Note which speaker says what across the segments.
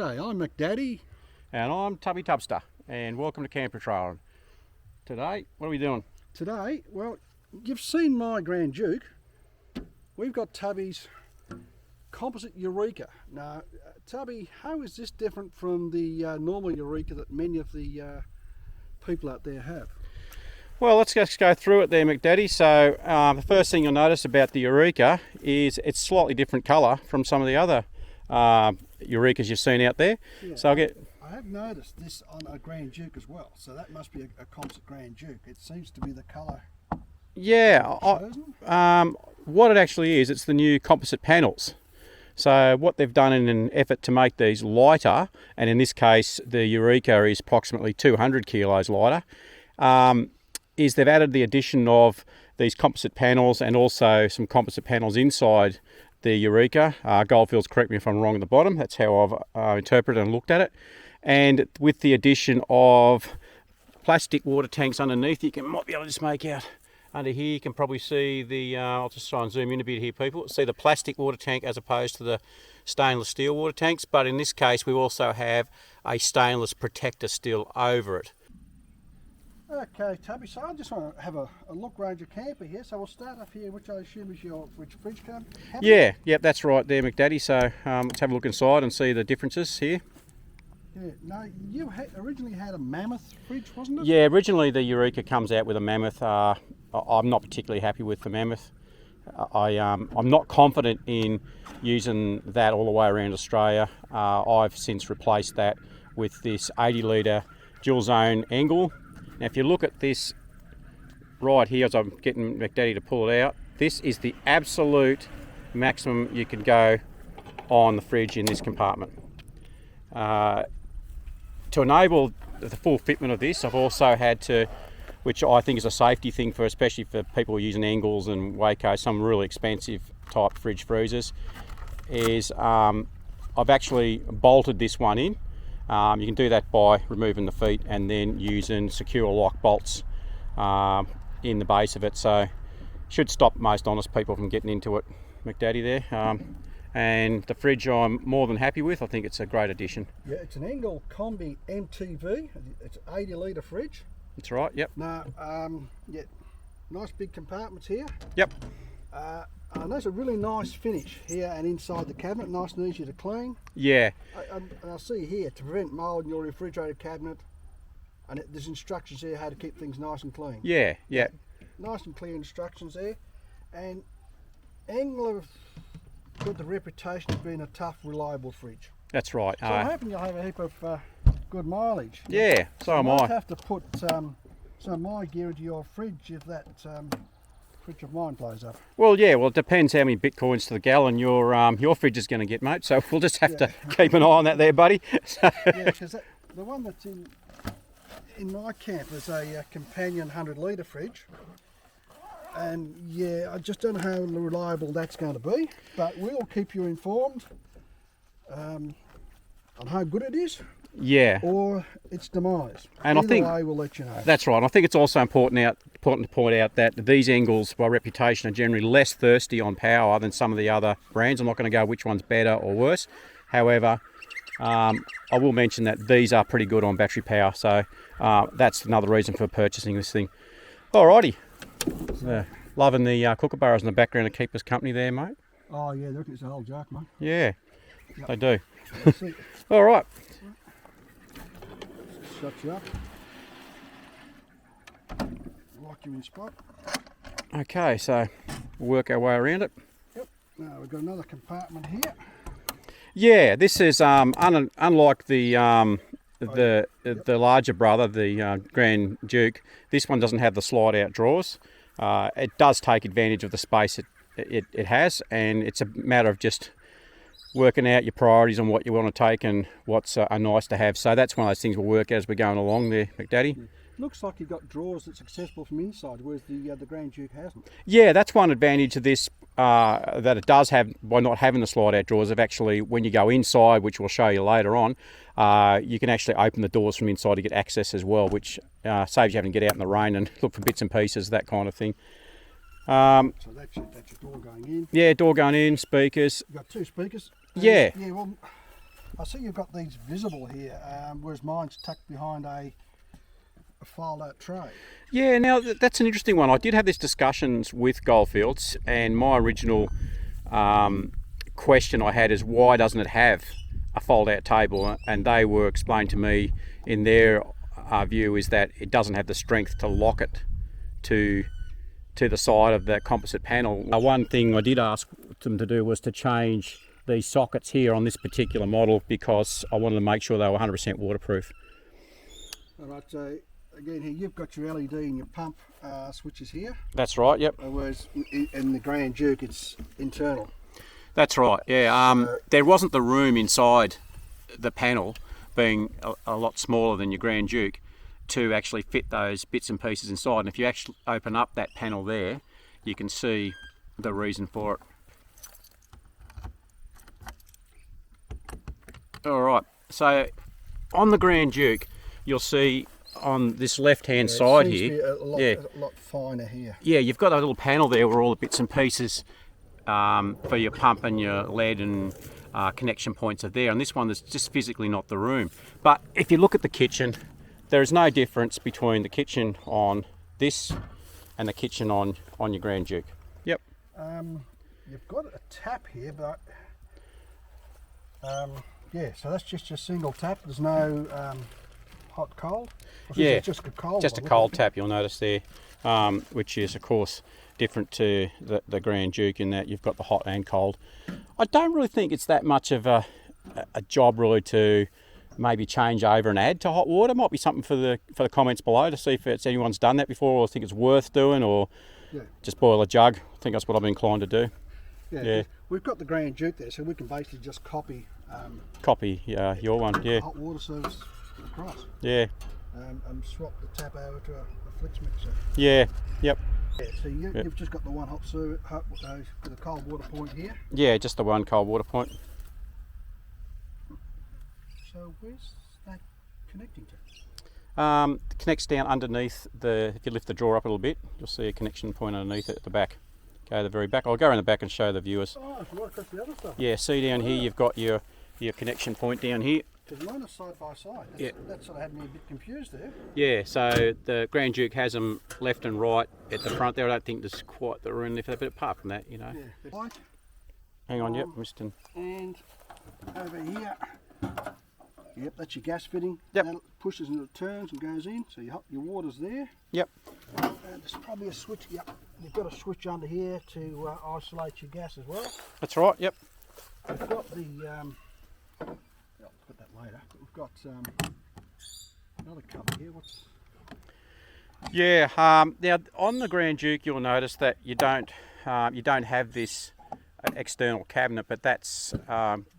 Speaker 1: G'day, I'm McDaddy.
Speaker 2: And I'm Tubby Tubsta, and welcome to Campertrailering. Today, what are we doing?
Speaker 1: Today, well, you've seen my Grand Duke. We've got Tubby's Composite Eureka. Now, Tubby, how is this different from the normal Eureka that many of the people out there have?
Speaker 2: Well, let's just go through it there, McDaddy. So, the first thing you'll notice about the Eureka is it's slightly different colour from some of the other Eurekas you've seen out there.
Speaker 1: Yeah,
Speaker 2: so
Speaker 1: I have noticed this on a Grand Duke as well, so that must be a Composite Grand Duke. It seems to be the colour.
Speaker 2: Yeah, what it actually is, it's the new composite panels. So what they've done in an effort to make these lighter, and in this case the Eureka is approximately 200 kilos lighter, is they've added the addition of these composite panels and also some composite panels inside the Eureka. Goldfields, correct me if I'm wrong at the bottom, that's how I've interpreted and looked at it. And with the addition of plastic water tanks underneath, you might be able to just make out under here, you can probably see the, I'll just try and zoom in a bit here people, see the plastic water tank as opposed to the stainless steel water tanks, but in this case we also have a stainless protector still over it.
Speaker 1: Okay, Tubby, so I just want to have a look around your camper here, so we'll start up here, which I assume is your fridge cabinet?
Speaker 2: Yeah, yep, that's right there, McDaddy. So let's have a look inside and see the differences here.
Speaker 1: Yeah, no, you originally had a Mammoth fridge, wasn't it?
Speaker 2: Yeah, originally the Eureka comes out with a Mammoth. I'm not particularly happy with the Mammoth. I'm not confident in using that all the way around Australia. I've since replaced that with this 80 litre dual zone angle. Now if you look at this right here, as I'm getting McDaddy to pull it out, this is the absolute maximum you can go on the fridge in this compartment. To enable the full fitment of this, I've also had to, which I think is a safety thing for, especially for people using angles and Waco, some really expensive type fridge freezers, is I've actually bolted this one in. You can do that by removing the feet and then using secure lock bolts in the base of it. So should stop most honest people from getting into it, McDaddy there. And the fridge I'm more than happy with. I think it's a great addition.
Speaker 1: Yeah, it's an Engel Combi MTV. It's an 80 litre fridge.
Speaker 2: That's right, yep.
Speaker 1: Now, yeah, nice big compartments here.
Speaker 2: Yep.
Speaker 1: And there's a really nice finish here and inside the cabinet, nice and easy to clean.
Speaker 2: Yeah.
Speaker 1: And I see here, to prevent mould in your refrigerator cabinet, and there's instructions there how to keep things nice and clean.
Speaker 2: Yeah, yeah.
Speaker 1: Nice and clear instructions there. And Engel have got the reputation of being a tough, reliable fridge.
Speaker 2: That's right.
Speaker 1: So I'm hoping you'll have a heap of good mileage.
Speaker 2: Yeah, so am I.
Speaker 1: I might have to put some of my gear into your fridge if that fridge of mine blows up.
Speaker 2: Well, yeah, well, it depends how many bitcoins to the gallon your fridge is going to get, mate. So we'll just have to keep an eye on that there, buddy.
Speaker 1: Yeah, because the one that's in my camp is a companion 100 litre fridge. And yeah, I just don't know how reliable that's going to be, but we'll keep you informed on how good it is.
Speaker 2: Yeah.
Speaker 1: Or its demise.
Speaker 2: And
Speaker 1: Either
Speaker 2: I think
Speaker 1: way, we'll let you know.
Speaker 2: That's right. And I think it's also important to point out that these Engels, by reputation, are generally less thirsty on power than some of the other brands. I'm not going to go which one's better or worse. However, I will mention that these are pretty good on battery power. So that's another reason for purchasing this thing. Alrighty. Loving the kookaburras in the background to keep us company there, mate.
Speaker 1: Oh yeah, look, it's a whole joke, mate.
Speaker 2: Yeah,
Speaker 1: yep.
Speaker 2: They do.
Speaker 1: All
Speaker 2: right.
Speaker 1: Shut you up. Lock you in spot.
Speaker 2: Okay, so we'll work our way around it.
Speaker 1: Yep. Now we've got another compartment here.
Speaker 2: Yeah, this is unlike the larger brother, the Grand Duke. This one doesn't have the slide out drawers. It does take advantage of the space it has, and it's a matter of just working out your priorities on what you want to take and what's nice to have. So that's one of those things we'll work as we're going along there, McDaddy.
Speaker 1: Yeah. Looks like you've got drawers that's accessible from inside, whereas the Grand Duke hasn't.
Speaker 2: Yeah, that's one advantage of this that it does have by not having the slide out drawers. Of actually, when you go inside, which we'll show you later on, you can actually open the doors from inside to get access as well, which saves you having to get out in the rain and look for bits and pieces, that kind of thing.
Speaker 1: So that's your door going in.
Speaker 2: Yeah, door going in, speakers.
Speaker 1: You've got two speakers.
Speaker 2: Yeah.
Speaker 1: Yeah, well, I see you've got these visible here, whereas mine's tucked behind a fold-out tray.
Speaker 2: Yeah, now that's an interesting one. I did have these discussions with Goldfields, and my original question I had is why doesn't it have a fold-out table? And they were explained to me in their view is that it doesn't have the strength to lock it to the side of the composite panel. One thing I did ask them to do was to change these sockets here on this particular model because I wanted to make sure they were 100% waterproof.
Speaker 1: Alright, so again here you've got your LED and your pump switches here.
Speaker 2: That's right, yep.
Speaker 1: Whereas in the Grand Duke it's internal.
Speaker 2: That's right, yeah. There wasn't the room inside the panel, being a lot smaller than your Grand Duke, to actually fit those bits and pieces inside. And if you actually open up that panel there, you can see the reason for it. Alright, so on the Grand Duke, you'll see on this left-hand side here,
Speaker 1: a lot finer here.
Speaker 2: Yeah, you've got a little panel there where all the bits and pieces for your pump and your lead and connection points are there. And this one, there's just physically not the room. But if you look at the kitchen, there is no difference between the kitchen on this and the kitchen on your Grand Duke. Yep.
Speaker 1: You've got a tap here, but yeah, so that's just your single tap. There's no hot cold.
Speaker 2: Yeah,
Speaker 1: it's just a cold.
Speaker 2: Just a cold tap. You'll notice there, which is of course different to the Grand Duke in that you've got the hot and cold. I don't really think it's that much of a job really to maybe change over and add to hot water. Might be something for the comments below to see if it's anyone's done that before or think it's worth doing, or just boil a jug. I think that's what I'm inclined to do. Yeah.
Speaker 1: We've got the Grand Duke there, so we can basically just copy
Speaker 2: your one. Yeah.
Speaker 1: Hot water service across.
Speaker 2: Yeah.
Speaker 1: And swap the tap over to a flix mixer.
Speaker 2: Yeah. Yep.
Speaker 1: Yeah, so you've just got the one hot with a cold water point here.
Speaker 2: Yeah, just the one cold water point.
Speaker 1: So where's that connecting to?
Speaker 2: It connects down underneath if you lift the drawer up a little bit, you'll see a connection point underneath it at the back. Go to the very back. I'll go around the back and show the viewers.
Speaker 1: Oh, it's right across the other stuff.
Speaker 2: Yeah, see down here you've got your connection point down here.
Speaker 1: Because mine is side by side. That sort of had me a bit confused there.
Speaker 2: Yeah, so the Grand Duke has them left and right at the front there. I don't think there's quite the room there for that, but apart from that, you know.
Speaker 1: Yeah. Light.
Speaker 2: Hang on, yep, Mr.
Speaker 1: And over here, yep, that's your gas fitting.
Speaker 2: Yep.
Speaker 1: That pushes and it turns and goes in, so your water's there.
Speaker 2: Yep.
Speaker 1: There's probably a switch, yep. You've got a switch under here to isolate your gas as well.
Speaker 2: That's right, yep.
Speaker 1: We've got the, I'll put that later. We've got another cover here.
Speaker 2: Yeah, now on the Grand Duke you'll notice that you don't have this external cabinet, but that's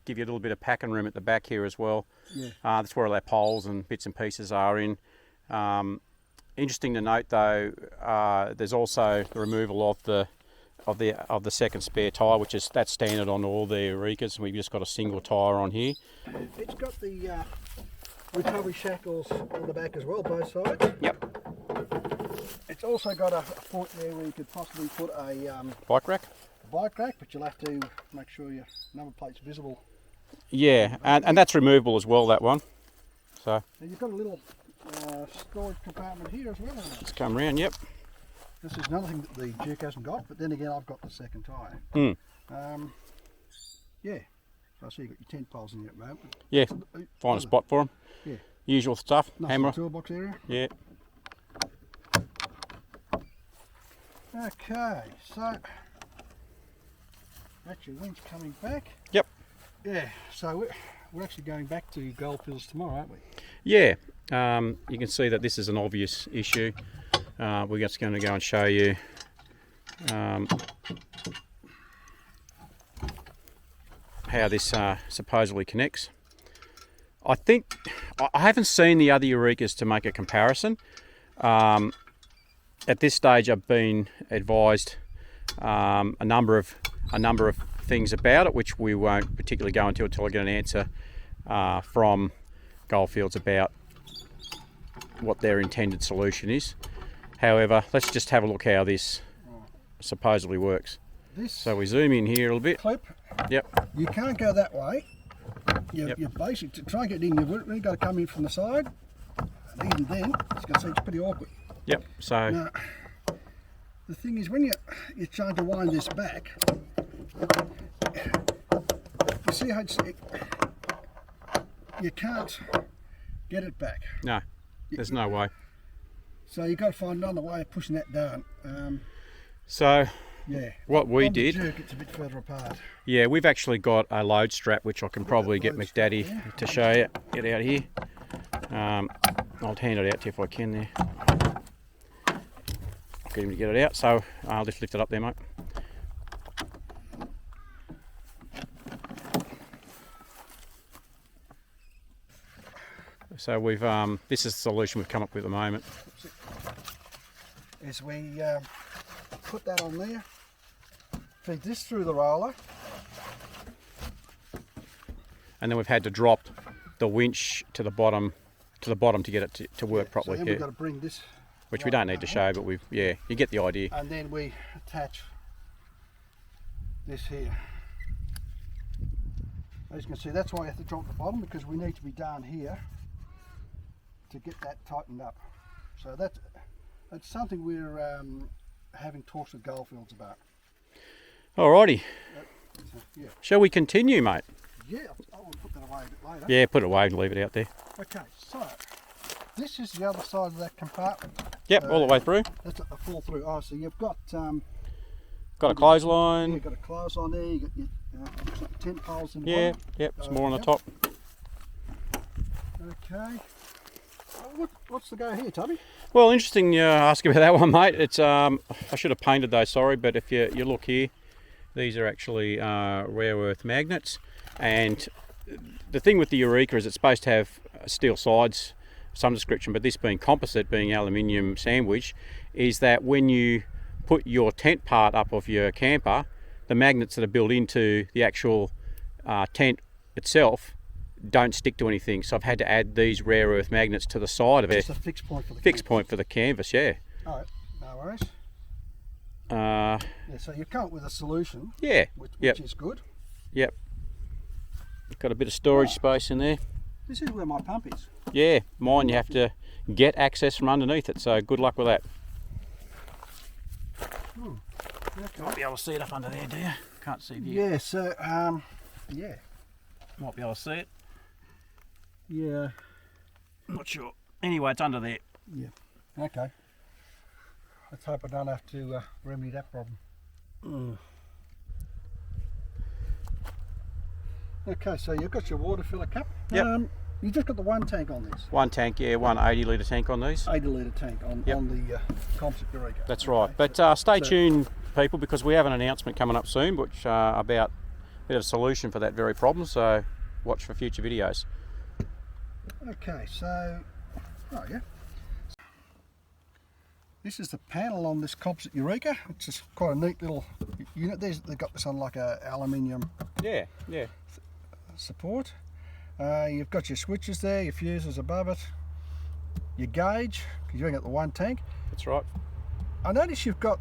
Speaker 2: give you a little bit of packing room at the back here as well.
Speaker 1: Yeah.
Speaker 2: That's where all our poles and bits and pieces are in. Interesting to note though, there's also the removal of the second spare tyre, that's standard on all the Eurekas. We've just got a single tyre on here.
Speaker 1: It's got the recovery shackles on the back as well, both sides.
Speaker 2: Yep.
Speaker 1: It's also got a point there where you could possibly put a
Speaker 2: bike rack,
Speaker 1: but you'll have to make sure your number plate's visible.
Speaker 2: Yeah, and that's removable as well, that one. So
Speaker 1: and you've got a little storage compartment here as well.
Speaker 2: Let's come round, yep.
Speaker 1: This is another thing that the Duke hasn't got, but then again I've got the second tyre. Yeah, so I see you've got your tent poles in here at the moment.
Speaker 2: Yeah, find a spot for them.
Speaker 1: Yeah.
Speaker 2: Usual stuff,
Speaker 1: nice
Speaker 2: hammer.
Speaker 1: Toolbox area.
Speaker 2: Yeah.
Speaker 1: Okay, so that's your winch coming back.
Speaker 2: Yep.
Speaker 1: Yeah, so we're actually going back to Goldfields tomorrow, aren't we?
Speaker 2: Yeah, you can see that this is an obvious issue. We're just going to go and show you how this supposedly connects. I think I haven't seen the other Eurekas to make a comparison. At this stage, I've been advised a number of things about it, which we won't particularly go into until I get an answer from Goldfields about what their intended solution is. However, let's just have a look how this supposedly works. So we zoom in here a little bit.
Speaker 1: Clip.
Speaker 2: Yep.
Speaker 1: You can't go that way you basically, to try and get in, you've really got to come in from the side, and even then, it's going to seem pretty awkward.
Speaker 2: Yep, so...
Speaker 1: Now, the thing is, when you're trying to wind this back, you see how you can't get it back.
Speaker 2: No, there's no way.
Speaker 1: So you've got to find another way of pushing that down.
Speaker 2: So
Speaker 1: yeah,
Speaker 2: what we did,
Speaker 1: it's a bit further apart.
Speaker 2: Yeah, we've actually got a load strap which I can probably get McDaddy to show you. Get out here. I'll hand it out to you if I can there. I'll get him to get it out. So I'll just lift it up there, mate. So we've this is the solution we've come up with at the moment.
Speaker 1: Is we put that on there, feed this through the roller,
Speaker 2: and then we've had to drop the winch to the bottom to get it to work properly.
Speaker 1: So then we've got to bring this,
Speaker 2: which we don't need to show, but you get the idea.
Speaker 1: And then we attach this here. As you can see, that's why you have to drop the bottom, because we need to be down here to get that tightened up. So that's something we're having talks with Goldfields about.
Speaker 2: Alrighty.
Speaker 1: Yeah.
Speaker 2: Shall we continue, mate?
Speaker 1: Yeah, I'll put that away a bit later.
Speaker 2: Yeah, put it away and leave it out there.
Speaker 1: Okay, so this is the other side of that compartment.
Speaker 2: Yep, all the way through.
Speaker 1: That's a fall through. Oh, so you've got
Speaker 2: a clothesline.
Speaker 1: You've got a clothesline there. You've got your tent poles in the
Speaker 2: Yeah,
Speaker 1: bottom.
Speaker 2: yep, some more on the top.
Speaker 1: Okay. What's the go here, Tubby?
Speaker 2: Well, interesting you ask about that one, mate. It's I should have painted those, sorry, but if you look here, these are actually rare earth magnets. And the thing with the Eureka is it's supposed to have steel sides, some description, but this being composite, being aluminium sandwich, is that when you put your tent part up of your camper, the magnets that are built into the actual tent itself don't stick to anything. So I've had to add these rare earth magnets to the side of it.
Speaker 1: It's a fixed point for the
Speaker 2: fixed point for the canvas, yeah.
Speaker 1: All right, no worries.
Speaker 2: Yeah,
Speaker 1: so you've come up with a solution.
Speaker 2: Yeah.
Speaker 1: Which
Speaker 2: Yep.
Speaker 1: is good.
Speaker 2: Yep. Got a bit of storage space in there.
Speaker 1: This is where my pump is.
Speaker 2: Yeah, mine you have to get access from underneath it, so good luck with that.
Speaker 1: Okay.
Speaker 2: Might be able to see it up under there, do you? Can't see you.
Speaker 1: Yeah, so, yeah.
Speaker 2: Might be able to see it.
Speaker 1: Yeah.
Speaker 2: Not sure. Anyway, it's under there.
Speaker 1: Yeah. Okay. Let's hope I don't have to remedy that problem. Okay, so you've got your water filler cup.
Speaker 2: Yep.
Speaker 1: You just got the one tank on this.
Speaker 2: One tank, yeah, one 80-litre tank on these.
Speaker 1: 80 litre tank on the Composite Eureka.
Speaker 2: That's right. But stay tuned, people, because we have an announcement coming up soon, which about a bit of a solution for that very problem. So watch for future videos.
Speaker 1: Okay, so this is the panel on this Composite Eureka. It's just quite a neat little unit. They've got this on like a aluminium support. You've got your switches there, your fuses above it, your gauge, because you've only got the one tank.
Speaker 2: That's right.
Speaker 1: I notice you've got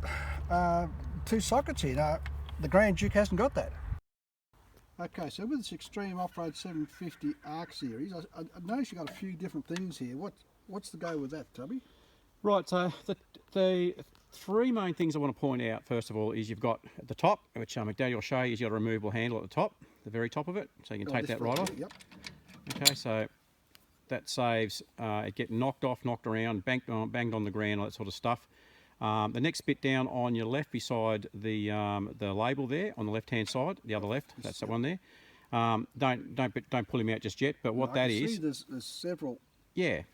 Speaker 1: 2 sockets here. Now, the Grand Duke hasn't got that. Okay, so with this Extreme Off-Road 750 Arc Series, I notice you've got a few different things here. What's the go with that, Tubby?
Speaker 2: Right, so the 3 main things I want to point out, first of all, is you've got at the top, which McDaddy will show you, is you've got a removable handle at the top, the very top of it, so you can take that right off.
Speaker 1: Yep.
Speaker 2: Okay, so that saves it getting knocked off, knocked around, banged on the ground, all that sort of stuff. The next bit down on your left, beside the label there, on the left-hand side, the other left, that's the one there. Don't pull him out just yet, but what that is.
Speaker 1: See there's several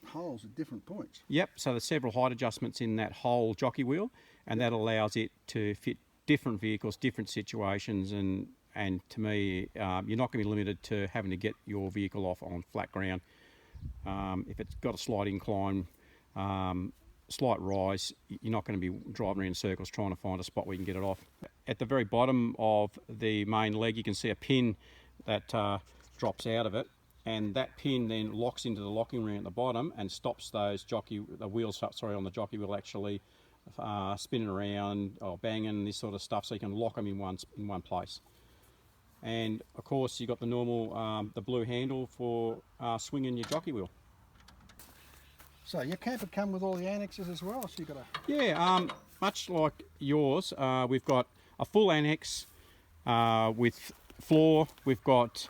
Speaker 1: holes at different points.
Speaker 2: Yep, so there's several height adjustments in that whole jockey wheel, and that allows it to fit different vehicles, different situations, and to me, you're not going to be limited to having to get your vehicle off on flat ground. If it's got a slight incline, slight rise, you're not going to be driving around in circles trying to find a spot where you can get it off. At the very bottom of the main leg, you can see a pin that drops out of it, and that pin then locks into the locking ring at the bottom and stops those wheels on the jockey wheel actually spinning around or banging, this sort of stuff, so you can lock them in one place. and of course you've got the normal, the blue handle for swinging your jockey wheel.
Speaker 1: So your camper come with all the annexes as well, so you've got a...
Speaker 2: Yeah, much like yours, we've got a full annex with floor, we've got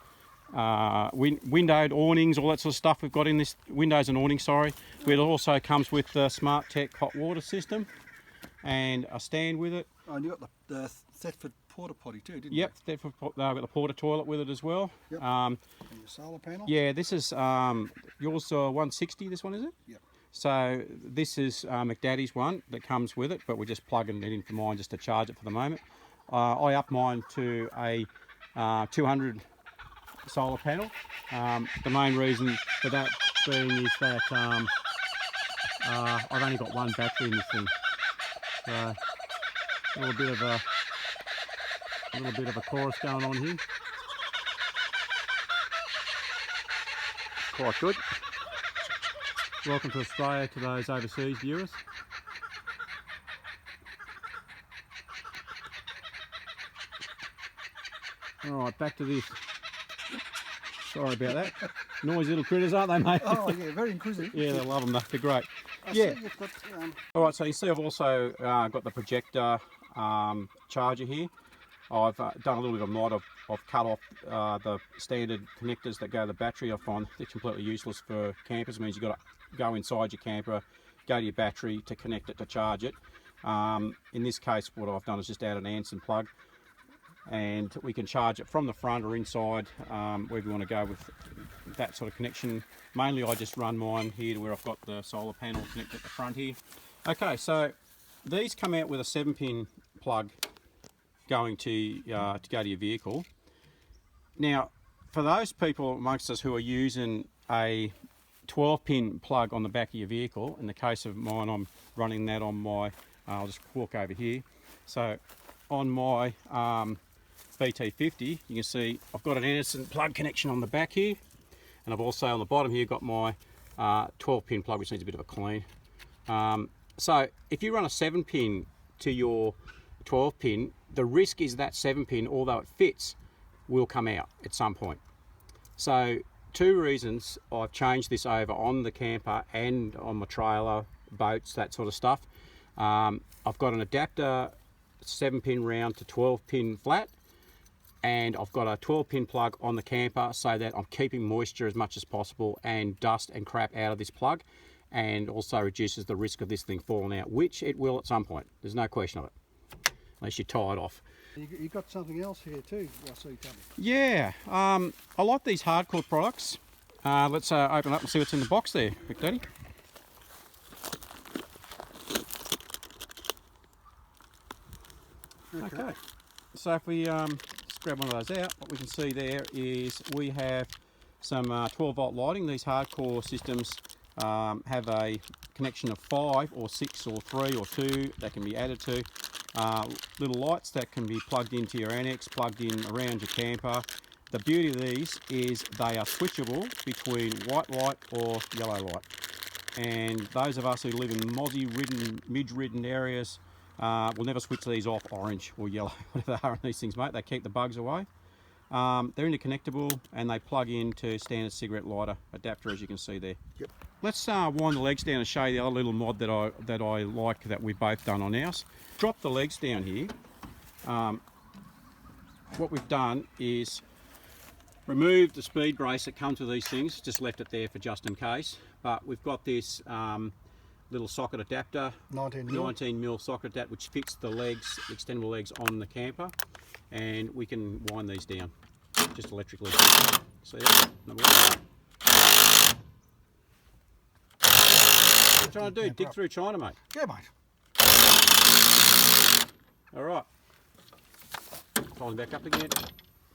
Speaker 2: windowed awnings, all that sort of stuff we've got in this, windows and awnings, sorry. It also comes with the Smart Tech hot water system and a stand with it.
Speaker 1: Oh, and you got the Thetford porta potty too, didn't
Speaker 2: Yep, Thetford, we've got the porta toilet with it as well.
Speaker 1: Yep. And your solar panel?
Speaker 2: Yeah, this is yours 160, this one is it?
Speaker 1: Yep.
Speaker 2: So this is McDaddy's one that comes with it, but we're just plugging it in for mine just to charge it for the moment. I upped mine to a 200 solar panel. The main reason for that being is that I've only got one battery in this thing. So a little bit of a chorus going on here. Quite good. Welcome to Australia to those overseas viewers. Alright, back to this. Sorry about that. Noisy little critters, aren't they, mate?
Speaker 1: Oh yeah, very inquisitive.
Speaker 2: Yeah, they love them, they're great.
Speaker 1: I
Speaker 2: Yeah.
Speaker 1: see you've got,
Speaker 2: Alright, so you see I've also got the projector charger here. I've done a little bit of mod. I've cut off the standard connectors that go to the battery. I find they're completely useless for campers. It means you've got to go inside your camper, go to your battery to connect it to charge it. In this case, what I've done is just add an Anson plug, and we can charge it from the front or inside, wherever you want to go with that sort of connection. Mainly I just run mine here to where I've got the solar panel connected at the front here. Okay, so these come out with a 7-pin plug going to go to your vehicle. Now, for those people amongst us who are using a 12-pin plug on the back of your vehicle, in the case of mine, I'm running that on my, I'll just walk over here. So on my BT50, you can see I've got an Anderson plug connection on the back here, and I've also on the bottom here got my 12-pin plug, which needs a bit of a clean. So if you run a 7-pin to your 12-pin, the risk is that 7-pin, although it fits, will come out at some point. So 2 reasons I've changed this over on the camper and on my trailer, boats, that sort of stuff. I've got an adapter 7-pin round to 12-pin flat, and I've got a 12-pin plug on the camper so that I'm keeping moisture as much as possible and dust and crap out of this plug, and also reduces the risk of this thing falling out, which it will at some point. There's no question of it, unless you tie it off.
Speaker 1: you got something else here too, I see, Tubby.
Speaker 2: Yeah, I like these hardcore products. Let's open up and see what's in the box there, McDaddy. Okay, so if we just grab one of those out, what we can see there is we have some 12-volt lighting. These hardcore systems have a connection of 5 or 6 or 3 or 2 that can be added to. Little lights that can be plugged into your annex, plugged in around your camper. The beauty of these is they are switchable between white light or yellow light. And those of us who live in mozzie-ridden, midge-ridden areas will never switch these off orange or yellow, whatever they are on these things, mate. They keep the bugs away. They're interconnectable and they plug into standard cigarette lighter adapter, as you can see there.
Speaker 1: Yep.
Speaker 2: Let's wind the legs down and show you the other little mod that I like that we've both done on ours. Drop the legs down here. What we've done is removed the speed brace that comes with these things, just left it there for just in case. But we've got this little socket adapter, 19mm socket adapter, which fits the legs, extendable legs on the camper, and we can wind these down just electrically. See that? Number one. What are you trying to do? Dig through China, mate?
Speaker 1: Yeah, mate.
Speaker 2: All right. Fold them back up again.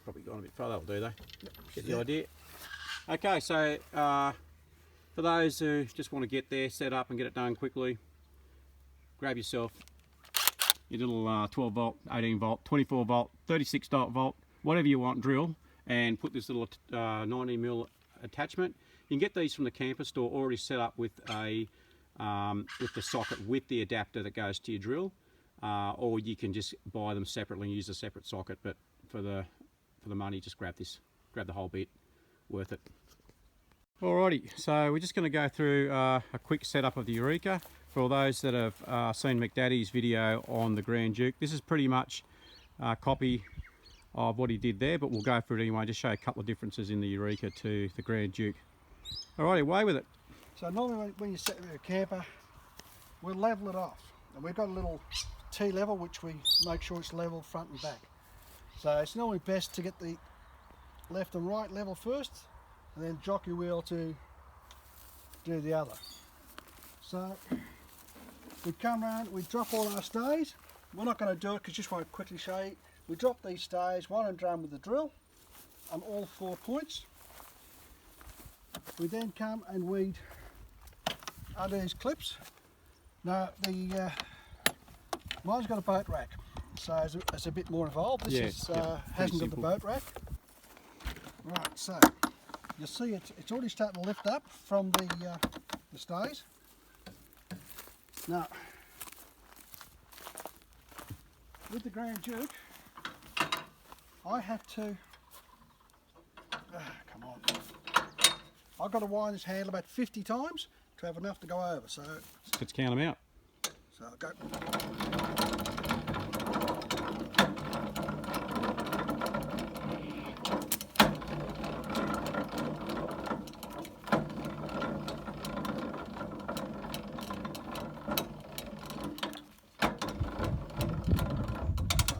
Speaker 2: Probably gone a bit further, that'll do though. Get the idea. Okay, so for those who just want to get there, set up and get it done quickly, grab yourself your little 12 volt, 18 volt, 24 volt, 36 volt, whatever you want drill, and put this little 90mm attachment. You can get these from the camper store already set up with a with the socket with the adapter that goes to your drill, or you can just buy them separately and use a separate socket. But for the for the money, just grab this, grab the whole bit, worth it. Alrighty, so we're just going to go through a quick setup of the Eureka. For those that have seen McDaddy's video on the Grand Duke, this is pretty much a copy of what he did there, but we'll go through it anyway, just show a couple of differences in the Eureka to the Grand Duke. Alrighty, away with it.
Speaker 1: So normally when you set with a camper, we'll level it off. And we've got a little T-level which we make sure it's level front and back. So it's normally best to get the left and right level first, and then jockey wheel to do the other. So we come around, we drop all our stays. We're not going to do it because just want to quickly show you. We drop these stays, one and drum with the drill on all 4 points. We then come and weed under these clips. Now mine's got a boat rack, so it's a bit more involved. This hasn't got the boat rack. Right, so you see it's already starting to lift up from the stays. Now, with the Grand Duke, I have to, come on, I've got to wind this handle about 50 times to have enough to go over. So
Speaker 2: let's count them out.
Speaker 1: So I'll go.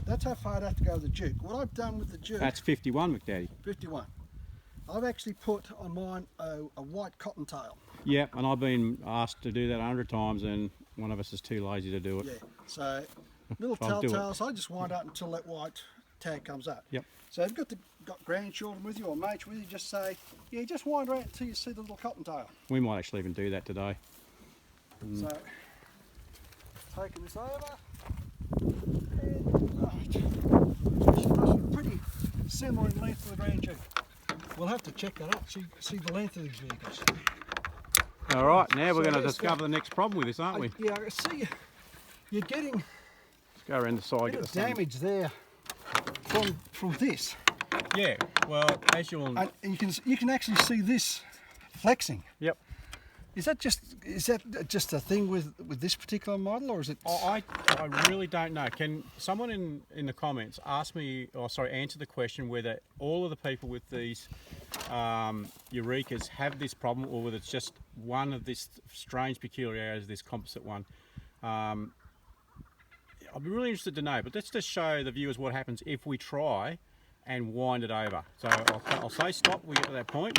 Speaker 1: That's how far I'd have to go with the Duke. What I've done with the Duke...
Speaker 2: That's 51, McDaddy.
Speaker 1: 51. I've actually put on mine a white cottontail.
Speaker 2: Yeah, and I've been asked to do that 100 times and one of us is too lazy to do it.
Speaker 1: Yeah, so little telltales, I just wind up until that white tag comes up.
Speaker 2: Yep.
Speaker 1: So if you've got grandchildren with you or mates with you, just say, yeah, just wind around until you see the little cottontail.
Speaker 2: We might actually even do that today.
Speaker 1: So, taking this over, and right, pretty similar in length to the Grand Duke. We'll have to check that up, see the length of these vehicles.
Speaker 2: All right, now we're going to discover the next problem with this, aren't we?
Speaker 1: Yeah, I see you're getting
Speaker 2: Let's go around the side.
Speaker 1: a bit of damage there from this.
Speaker 2: Yeah, well, as you'll...
Speaker 1: And you can actually see this flexing.
Speaker 2: Yep.
Speaker 1: Is that just a thing with this particular model, or is it?
Speaker 2: I really don't know. Can someone in the comments answer the question whether all of the people with these Eurekas have this problem, or whether it's just one of this strange peculiarities, this composite one. I'd be really interested to know, but let's just show the viewers what happens if we try and wind it over. So I'll say stop when we get to that point.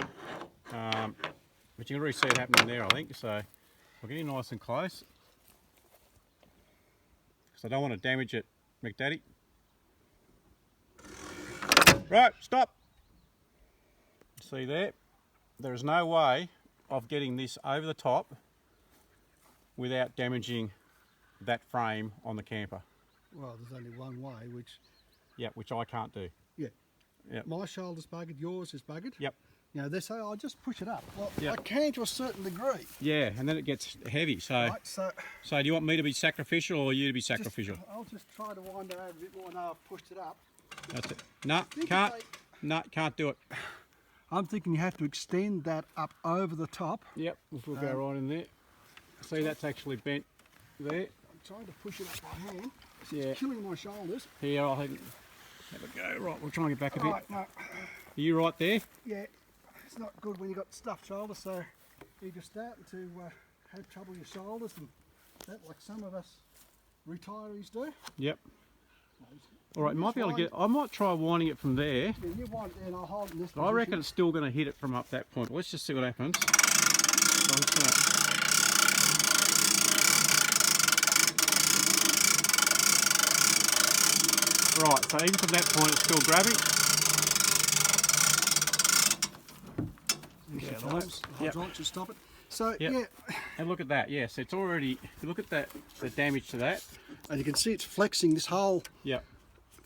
Speaker 2: But you can really see it happening there, I think. So we're getting nice and close, because I don't want to damage it, McDaddy. Right, stop. See there? There is no way of getting this over the top without damaging that frame on the camper.
Speaker 1: Well, there's only one way,
Speaker 2: which I can't do.
Speaker 1: Yeah.
Speaker 2: Yep.
Speaker 1: My shoulder's buggered, yours is buggered.
Speaker 2: Yep.
Speaker 1: You know, they say, I'll just push it up. Well,
Speaker 2: Yep.
Speaker 1: I can to a certain degree.
Speaker 2: Yeah, and then it gets heavy. So,
Speaker 1: Right, so
Speaker 2: do you want me to be sacrificial or you to be sacrificial?
Speaker 1: I'll just try to wind it over a bit more now I've pushed it up.
Speaker 2: That's it. No, can't. No, can't do it.
Speaker 1: I'm thinking you have to extend that up over the top.
Speaker 2: Yep, we'll go right in there. See, that's actually bent there.
Speaker 1: I'm trying to push it up by hand.
Speaker 2: Yeah.
Speaker 1: It's killing my shoulders.
Speaker 2: Here, I'll have a go. Right, we'll try and get back a bit.
Speaker 1: Right, no.
Speaker 2: Are you right there?
Speaker 1: Yeah, it's not good when you've got stuffed shoulders, so you're starting to have trouble with your shoulders, and that, like some of us retirees do.
Speaker 2: Yep. All right, might be able to get. I might try winding it from there.
Speaker 1: Yeah, you wind it there and I'll hold it in this
Speaker 2: But I reckon it's still going to hit it from up that point. Let's just see what happens. So I'm just gonna... Right, so even from that point it's still grabbing.
Speaker 1: Hydraulics to stop it. So
Speaker 2: Yep.
Speaker 1: yeah,
Speaker 2: And look at that. Yes, it's already. If you look at that, the damage to that.
Speaker 1: and you can see it's flexing this whole.
Speaker 2: Yep.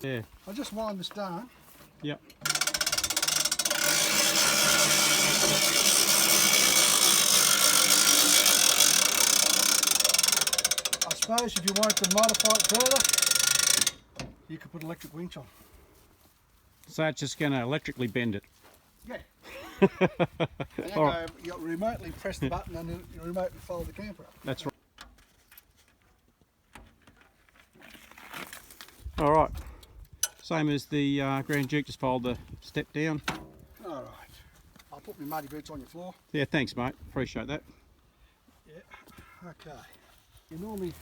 Speaker 2: Yeah.
Speaker 1: I'll just wind this down.
Speaker 2: Yep.
Speaker 1: I suppose if you wanted to modify it further, you could put electric winch on.
Speaker 2: So it's just going to electrically bend it.
Speaker 1: Yeah.
Speaker 2: All right.
Speaker 1: You remotely press the button and you remotely fold the camper up.
Speaker 2: That's right. All right. Same as the Grand Duke, just fold the step down.
Speaker 1: All right. I'll put my muddy boots on your floor.
Speaker 2: Yeah, thanks, mate. Appreciate that.
Speaker 1: Yeah. Okay. You normally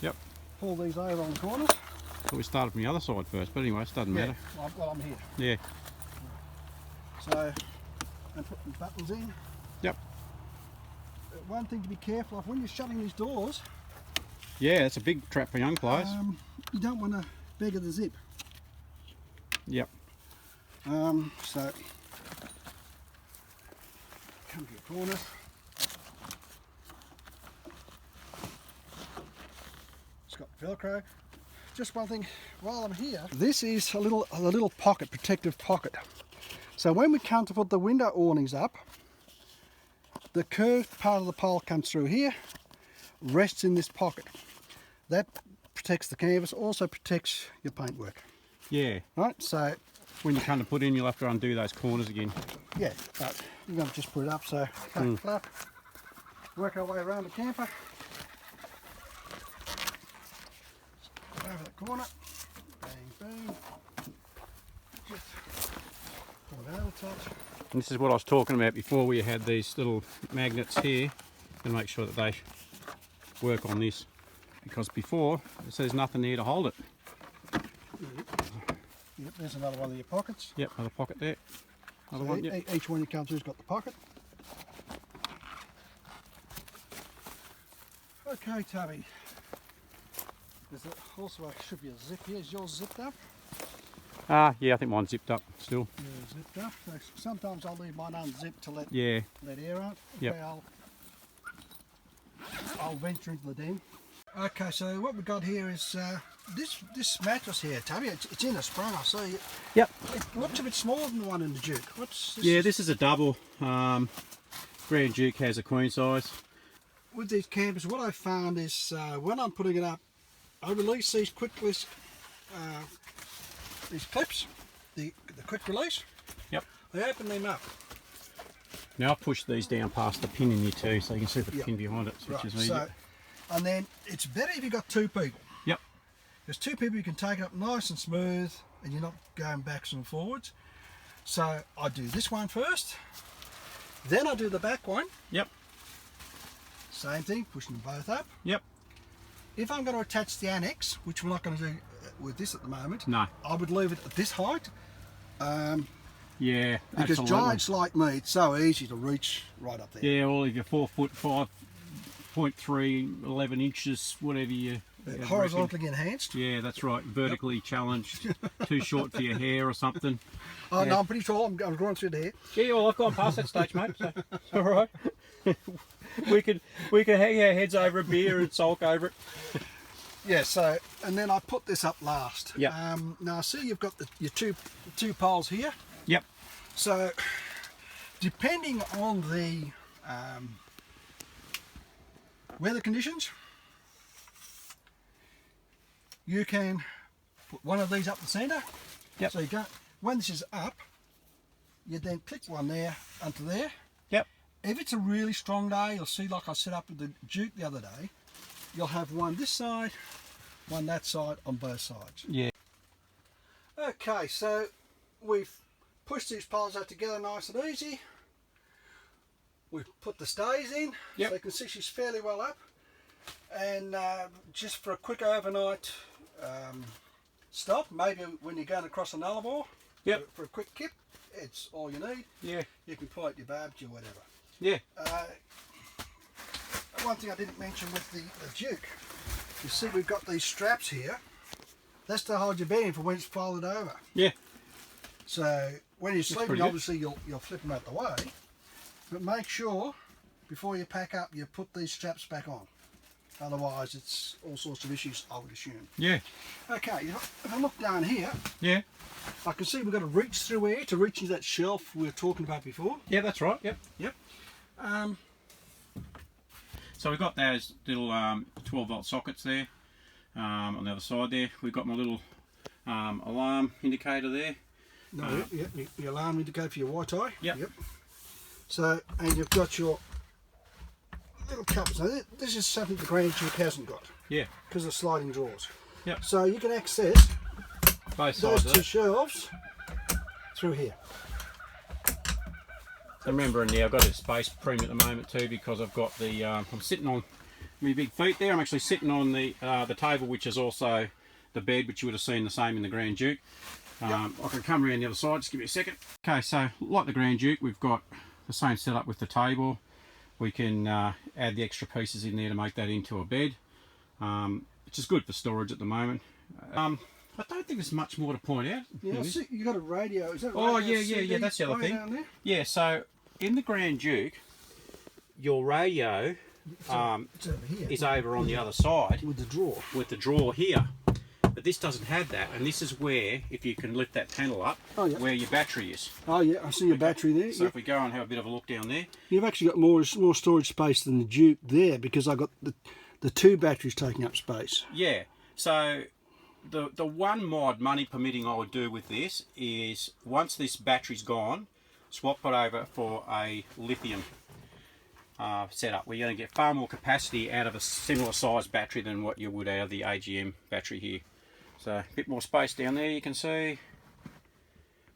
Speaker 2: Yep.
Speaker 1: pull these over on the corners.
Speaker 2: Thought we started from the other side first, but anyway, it doesn't matter.
Speaker 1: Well, I'm here.
Speaker 2: Yeah.
Speaker 1: So, and put the buttons in.
Speaker 2: Yep.
Speaker 1: One thing to be careful of when you're shutting these doors.
Speaker 2: Yeah, it's a big trap for young players.
Speaker 1: You don't want to beggar the zip.
Speaker 2: Yep.
Speaker 1: So come to your corners. It's got Velcro. Just one thing while I'm here. This is a little pocket, protective pocket. So when we come to put the window awnings up, the curved part of the pole comes through here, rests in this pocket. That protects the canvas, also protects your paintwork.
Speaker 2: Yeah.
Speaker 1: Right, so
Speaker 2: When you come to put in, you'll have to undo those corners again.
Speaker 1: yeah, but you're going to just put it up, so flap, work our way around the camper, over the corner, bang, bang, just pull it out a touch.
Speaker 2: And this is what I was talking about before. We had these little magnets here, and make sure that they work on this, because before it says nothing there to hold it.
Speaker 1: Yep, there's another one of your pockets.
Speaker 2: Yep, another pocket there. Another
Speaker 1: So
Speaker 2: one. Yep.
Speaker 1: each one you come through's got the pocket. Okay, Tubby. There's also should be a zip here. Is yours zipped up?
Speaker 2: Yeah, I think mine's zipped up still.
Speaker 1: Yeah, zipped up. So sometimes I'll leave mine unzipped to let
Speaker 2: Yeah.
Speaker 1: air out.
Speaker 2: Yep.
Speaker 1: Okay, I'll venture into the den. Okay, so what we've got here is this mattress here, Tubby. It's in a sprung, I see.
Speaker 2: Yep.
Speaker 1: It looks a bit smaller than the one in the Duke. What's this?
Speaker 2: Yeah, this is a double. Grand Duke has a queen size.
Speaker 1: With these campers, what I found is when I'm putting it up, I release these these clips, the quick release.
Speaker 2: Yep.
Speaker 1: I open them up.
Speaker 2: Now I've pushed these down past the pin in here too, so you can see the
Speaker 1: Yep.
Speaker 2: pin behind it, which
Speaker 1: Right,
Speaker 2: is easy.
Speaker 1: so, and then it's better if you've got two people.
Speaker 2: Yep.
Speaker 1: There's two people, you can take it up nice and smooth and you're not going backs and forwards. So I do this one first, then I do the back one.
Speaker 2: Yep.
Speaker 1: Same thing, pushing them both up.
Speaker 2: Yep.
Speaker 1: If I'm going to attach the annex, which we're not going to do with this at the moment,
Speaker 2: No.
Speaker 1: I would leave it at this height.
Speaker 2: Yeah.
Speaker 1: Because
Speaker 2: absolutely.
Speaker 1: giants like me, it's so easy to reach right up there.
Speaker 2: Yeah, well, if you're 4 foot 5.3, 11 inches, whatever you.
Speaker 1: Horizontally enhanced.
Speaker 2: Yeah, that's right. Vertically challenged. Too short for your hair or something.
Speaker 1: Oh
Speaker 2: Yeah.
Speaker 1: no, I'm pretty tall. I'm growing through the hair.
Speaker 2: Yeah, well, I've gone past that stage, mate. So it's all right. we could hang our heads over a beer and sulk over it.
Speaker 1: Yeah. So, and then I put this up last.
Speaker 2: Yeah.
Speaker 1: Now I see you've got your two poles here.
Speaker 2: Yep.
Speaker 1: So, depending on the weather conditions, you can put one of these up the centre.
Speaker 2: Yep.
Speaker 1: So you go, when this is up, you then click one there onto there.
Speaker 2: Yep.
Speaker 1: If it's a really strong day, you'll see, like I set up with the Duke the other day, you'll have one this side, one that side on both sides.
Speaker 2: Yeah.
Speaker 1: Okay, so we've pushed these poles out together nice and easy. We've put the stays in,
Speaker 2: Yep.
Speaker 1: so you can see she's fairly well up. And just for a quick overnight stop, maybe when you're going across a nullarbor,
Speaker 2: Yep.
Speaker 1: for a quick kip, it's all you need.
Speaker 2: Yeah.
Speaker 1: You can pull out your barbecue or whatever.
Speaker 2: Yeah.
Speaker 1: One thing I didn't mention with the Duke, you see we've got these straps here. That's to hold your bedding for when it's folded over.
Speaker 2: Yeah.
Speaker 1: So when you're sleeping,
Speaker 2: pretty good.
Speaker 1: obviously you'll flip them out the way, but make sure before you pack up you put these straps back on. Otherwise it's all sorts of issues, I would assume.
Speaker 2: Yeah.
Speaker 1: Okay, if I look down here,
Speaker 2: Yeah.
Speaker 1: I can see we've got to reach through here to reach into that shelf we were talking about before.
Speaker 2: Yeah, that's right. Yep.
Speaker 1: Yep.
Speaker 2: So we've got those little 12-volt sockets there on the other side there. We've got my little alarm indicator there.
Speaker 1: No, you allow me to go for your white eye.
Speaker 2: Yep.
Speaker 1: So, and you've got your little cups. Now, this is something the Grand Duke hasn't got.
Speaker 2: Yeah.
Speaker 1: Because of sliding drawers.
Speaker 2: Yep.
Speaker 1: So you can access
Speaker 2: both
Speaker 1: those
Speaker 2: sides
Speaker 1: two shelves through here.
Speaker 2: So remember, in there I've got a space premium at the moment too, because I've got the I'm sitting on my big feet there. I'm actually sitting on the table, which is also the bed, which you would have seen the same in the Grand Duke. I can come around the other side, just give me a second. Okay, so like the Grand Duke, we've got the same setup with the table. We can add the extra pieces in there to make that into a bed, which is good for storage at the moment. I don't think there's much more to point out.
Speaker 1: Yeah, I see you got a radio. Is that a
Speaker 2: oh
Speaker 1: radio
Speaker 2: yeah, that's the other thing.
Speaker 1: down there?
Speaker 2: Yeah, so in the Grand Duke, your radio
Speaker 1: It's over here.
Speaker 2: is over on the other side
Speaker 1: With the drawer.
Speaker 2: with the drawer here. But this doesn't have that, and this is where, if you can lift that panel up, where your battery is.
Speaker 1: Oh yeah, I see your battery there.
Speaker 2: So if we go and have a bit of a look down there.
Speaker 1: You've actually got more storage space than the Duke there, because I got the two batteries taking up space.
Speaker 2: Yeah, so the one mod, money permitting, I would do with this is, once this battery's gone, swap it over for a lithium setup, where you're going to get far more capacity out of a similar size battery than what you would out of the AGM battery here. So a bit more space down there, you can see.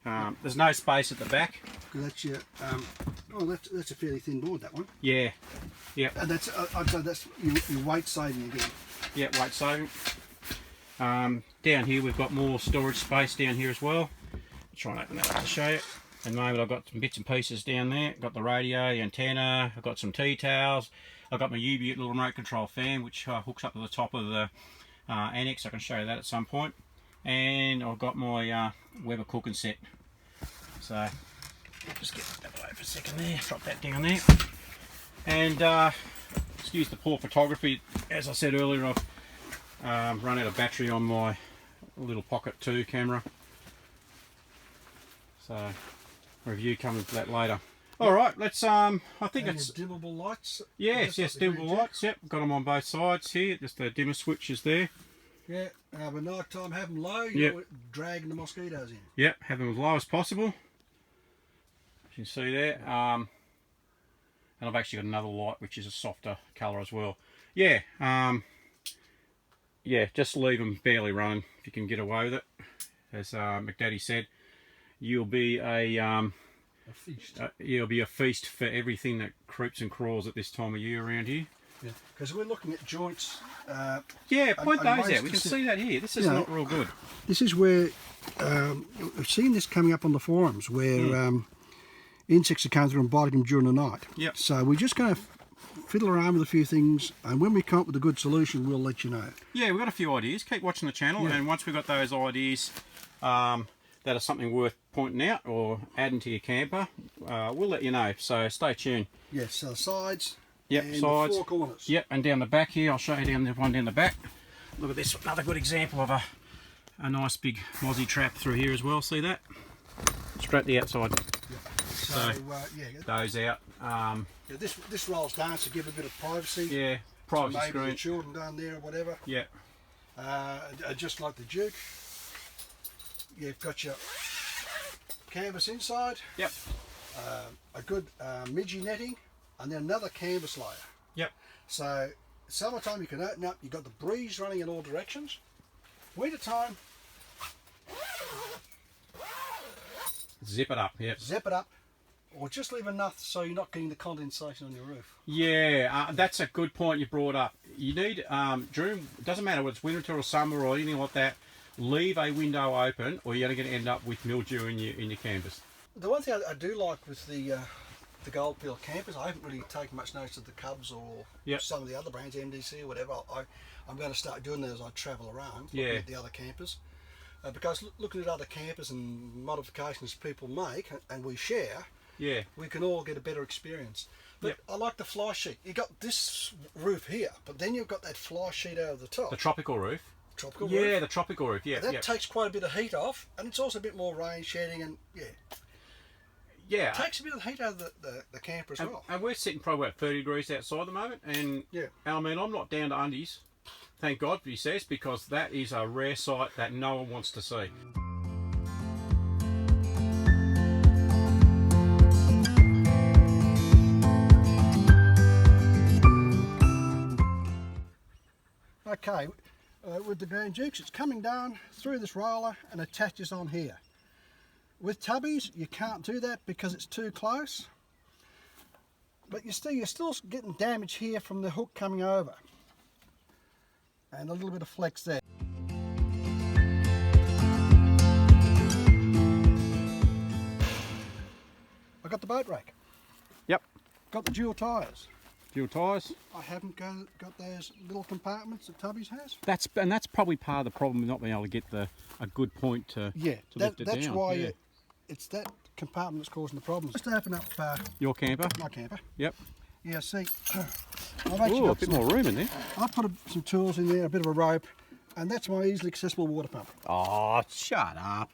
Speaker 2: There's no space at the back.
Speaker 1: That's your that's a fairly thin board, that one.
Speaker 2: Yeah, yeah.
Speaker 1: And that's I'd say that's your weight saving again.
Speaker 2: Yeah, weight saving. Down here we've got more storage space down here as well. I'll try and open that up to show you. At the moment I've got some bits and pieces down there. I've got the radio, the antenna, I've got some tea towels, I've got my UB little remote control fan, which hooks up to the top of the annex. I can show you that at some point. And I've got my Weber cooking set. So just get that away for a second there, drop that down there. And excuse the poor photography, as I said earlier, I've run out of battery on my little Pocket 2 camera. So review coming for that later. All right, let's I think
Speaker 1: and
Speaker 2: it's
Speaker 1: dimmable lights.
Speaker 2: yes, dimmable lights. Yep, got them on both sides here. Just the dimmer switch is there.
Speaker 1: Yeah, but night time have them low.
Speaker 2: Yep.
Speaker 1: Know, dragging the mosquitoes in.
Speaker 2: Yep, have them as low as possible. As you can see there. And I've actually got another light which is a softer colour as well. Yeah, yeah, just leave them barely running if you can get away with it. As McDaddy said, you'll be a
Speaker 1: feast.
Speaker 2: You'll be a feast for everything that creeps and crawls at this time of year around here.
Speaker 1: Yeah, because we're looking at joints.
Speaker 2: Yeah, point
Speaker 1: and
Speaker 2: those out. We can see that here. This is
Speaker 1: Yeah.
Speaker 2: not real good.
Speaker 1: This is where we've seen this coming up on the forums where insects are coming through and biting them during the night.
Speaker 2: Yep.
Speaker 1: So we're just going to fiddle around with a few things, and when we come up with a good solution, we'll let you know.
Speaker 2: Yeah, we've got a few ideas. Keep watching the channel, and once we've got those ideas that are something worth pointing out or adding to your camper, we'll let you know. So stay tuned.
Speaker 1: Yes, so sides.
Speaker 2: Yep,
Speaker 1: and
Speaker 2: sides.
Speaker 1: The four corners.
Speaker 2: Yep, and down the back here, I'll show you down the one down the back. Look at this, another good example of a nice big mozzie trap through here as well. See that? Straight the outside.
Speaker 1: Yeah. So yeah,
Speaker 2: Those out.
Speaker 1: yeah, this rolls down to give a bit of privacy.
Speaker 2: Yeah, privacy
Speaker 1: maybe
Speaker 2: screen.
Speaker 1: the children down there or whatever.
Speaker 2: Yeah.
Speaker 1: Just like the Duke, you've got your canvas inside.
Speaker 2: Yep.
Speaker 1: A good midgie netting, and then another canvas layer.
Speaker 2: Yep.
Speaker 1: So summertime you can open up, you've got the breeze running in all directions. Winter time,
Speaker 2: Zip it up. Yep.
Speaker 1: zip it up, or just leave enough so you're not getting the condensation on your roof.
Speaker 2: Yeah, that's a good point you brought up. You need during, it doesn't matter whether it's winter or summer or anything like that, leave a window open or you're going to end up with mildew in your canvas.
Speaker 1: The one thing I do like with the Goldfields campers, I haven't really taken much notice of the Cubs or some of the other brands, MDC or whatever. I'm going to start doing that as I travel around, looking at the other campers. Because looking at other campers and modifications people make and we share, we can all get a better experience. But I like the fly sheet. You got this roof here, but then you've got that fly sheet over the top.
Speaker 2: The tropical roof.
Speaker 1: Tropical roof.
Speaker 2: Yeah, the tropical roof. Yeah,
Speaker 1: that takes quite a bit of heat off, and it's also a bit more rain shedding, and it takes a bit of heat out of the camper as well.
Speaker 2: And we're sitting probably about 30 degrees outside at the moment, and I mean, I'm not down to undies. Thank God, he says, because that is a rare sight that no one wants to see.
Speaker 1: okay. With the Grand Dukes, it's coming down through this roller and attaches on here. With Tubbies, you can't do that because it's too close. But you're still getting damage here from the hook coming over. And a little bit of flex there. I got the boat rack.
Speaker 2: Yep.
Speaker 1: Got the dual tyres.
Speaker 2: Dual tyres.
Speaker 1: I haven't got those little compartments that Tubby's has.
Speaker 2: That's probably part of the problem with not being able to get a good point to lift it down.
Speaker 1: That's why it's that compartment that's causing the problems. Just open up
Speaker 2: your camper.
Speaker 1: My camper.
Speaker 2: Yep.
Speaker 1: Yeah, see,
Speaker 2: Ooh, a bit more room in there.
Speaker 1: I put some tools in there, a bit of a rope, and that's my easily accessible water pump.
Speaker 2: Oh, shut up.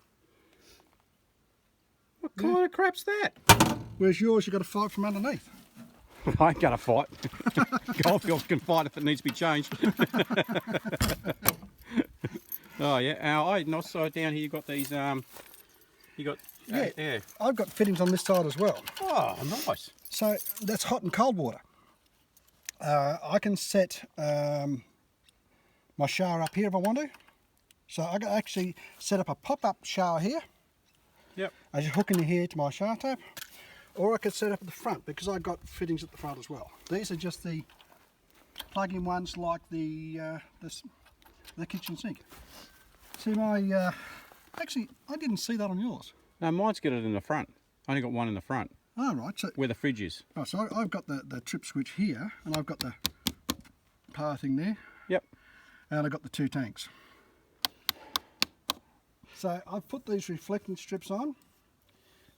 Speaker 2: What kind of crap's that?
Speaker 1: Where's yours? You've got to fight from underneath.
Speaker 2: I ain't gonna fight. Goldfields can fight if it needs to be changed. Oh yeah. I also down here you got these. You got. Yeah.
Speaker 1: I've got fittings on this side as well.
Speaker 2: Oh, nice.
Speaker 1: So that's hot and cold water. I can set my shower up here if I want to. So I can actually set up a pop-up shower here.
Speaker 2: Yep.
Speaker 1: I just hook in here to my shower tap. Or I could set up at the front because I've got fittings at the front as well. These are just the plug-in ones like the kitchen sink. See my, actually I didn't see that on yours.
Speaker 2: No, mine's got it in the front. I only got one in the front.
Speaker 1: Oh right. So,
Speaker 2: where the fridge is.
Speaker 1: Oh, so I've got the trip switch here and I've got the power thing there.
Speaker 2: Yep.
Speaker 1: And I've got the 2 tanks. So I've put these reflecting strips on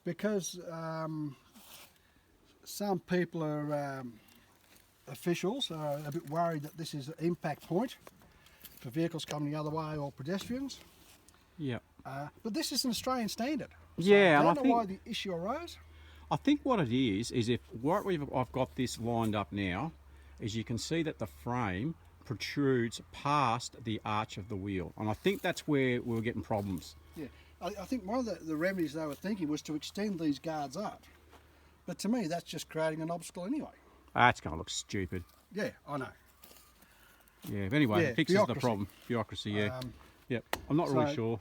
Speaker 1: because some people are officials are a bit worried that this is an impact point for vehicles coming the other way or pedestrians.
Speaker 2: Yeah.
Speaker 1: But this is an Australian standard. So
Speaker 2: Yeah,
Speaker 1: I don't
Speaker 2: and
Speaker 1: know why the issue arose.
Speaker 2: I think what it is if what I've got this lined up now, is you can see that the frame protrudes past the arch of the wheel, and I think that's where we were getting problems.
Speaker 1: Yeah, I think one of the remedies they were thinking was to extend these guards up. But to me, that's just creating an obstacle anyway.
Speaker 2: That's going to look stupid.
Speaker 1: Yeah, I know.
Speaker 2: Yeah, but anyway,
Speaker 1: Yeah,
Speaker 2: it fixes
Speaker 1: bureaucracy.
Speaker 2: the problem. Bureaucracy, yeah. Yep, I'm not really sure.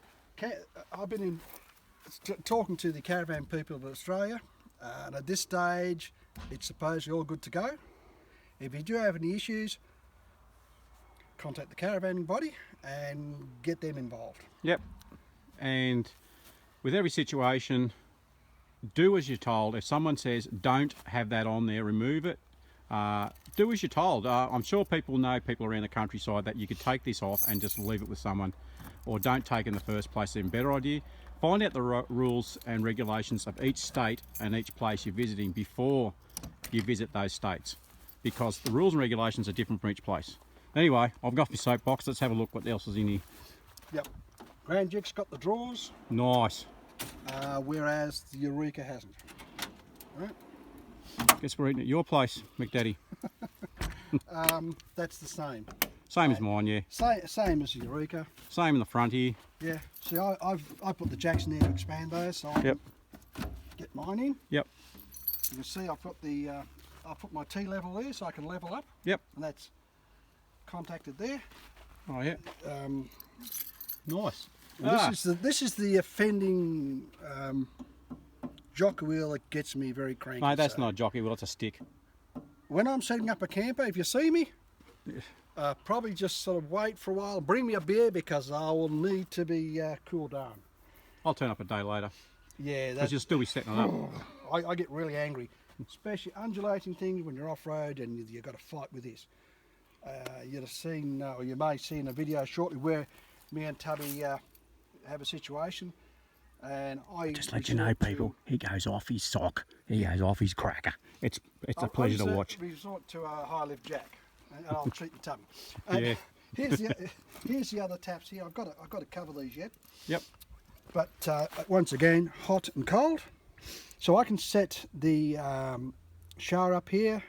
Speaker 1: I've been talking to the caravan people of Australia, and at this stage, it's supposedly all good to go. If you do have any issues, contact the caravan body and get them involved.
Speaker 2: Yep, and with every situation, do as you're told. If someone says don't have that on there, remove it. Do as you're told. I'm sure people know, people around the countryside, that you could take this off and just leave it with someone, or don't take it in the first place. Even better idea. Find out the rules and regulations of each state and each place you're visiting before you visit those states, because the rules and regulations are different from each place. Anyway, I've got my soapbox. Let's have a look what else is in here.
Speaker 1: Yep. Grand Duke's got the drawers.
Speaker 2: Nice.
Speaker 1: Whereas the Eureka hasn't. Right.
Speaker 2: Guess we're eating at your place, McDaddy.
Speaker 1: That's the same.
Speaker 2: Same as mine, yeah.
Speaker 1: Same as the Eureka.
Speaker 2: Same in the front here.
Speaker 1: Yeah. See, I put the jacks in there to expand those, so I can get mine in.
Speaker 2: Yep.
Speaker 1: You can see I've got I put my T level there, so I can level up.
Speaker 2: Yep.
Speaker 1: And that's contacted there.
Speaker 2: Oh yeah. Nice.
Speaker 1: This is the offending jockey wheel that gets me very cranky.
Speaker 2: No, that's not a jockey wheel, it's a stick.
Speaker 1: When I'm setting up a camper, if you see me, probably just sort of wait for a while, bring me a beer because I will need to be cooled down.
Speaker 2: I'll turn up a day later.
Speaker 1: Yeah,
Speaker 2: because you'll still be setting it up.
Speaker 1: I get really angry, especially undulating things when you're off-road and you've got to fight with this. You'd have seen, or you may see in a video shortly, where me and Tubby have a situation, and I
Speaker 2: just let you know, people, he goes off his sock, he goes off his cracker. It's a pleasure to watch.
Speaker 1: Resort to a high lift jack, and I'll treat the Tubby. And
Speaker 2: yeah.
Speaker 1: Here's the other taps here. I've got to cover these yet.
Speaker 2: Yep.
Speaker 1: But once again, hot and cold. So I can set the shower up here,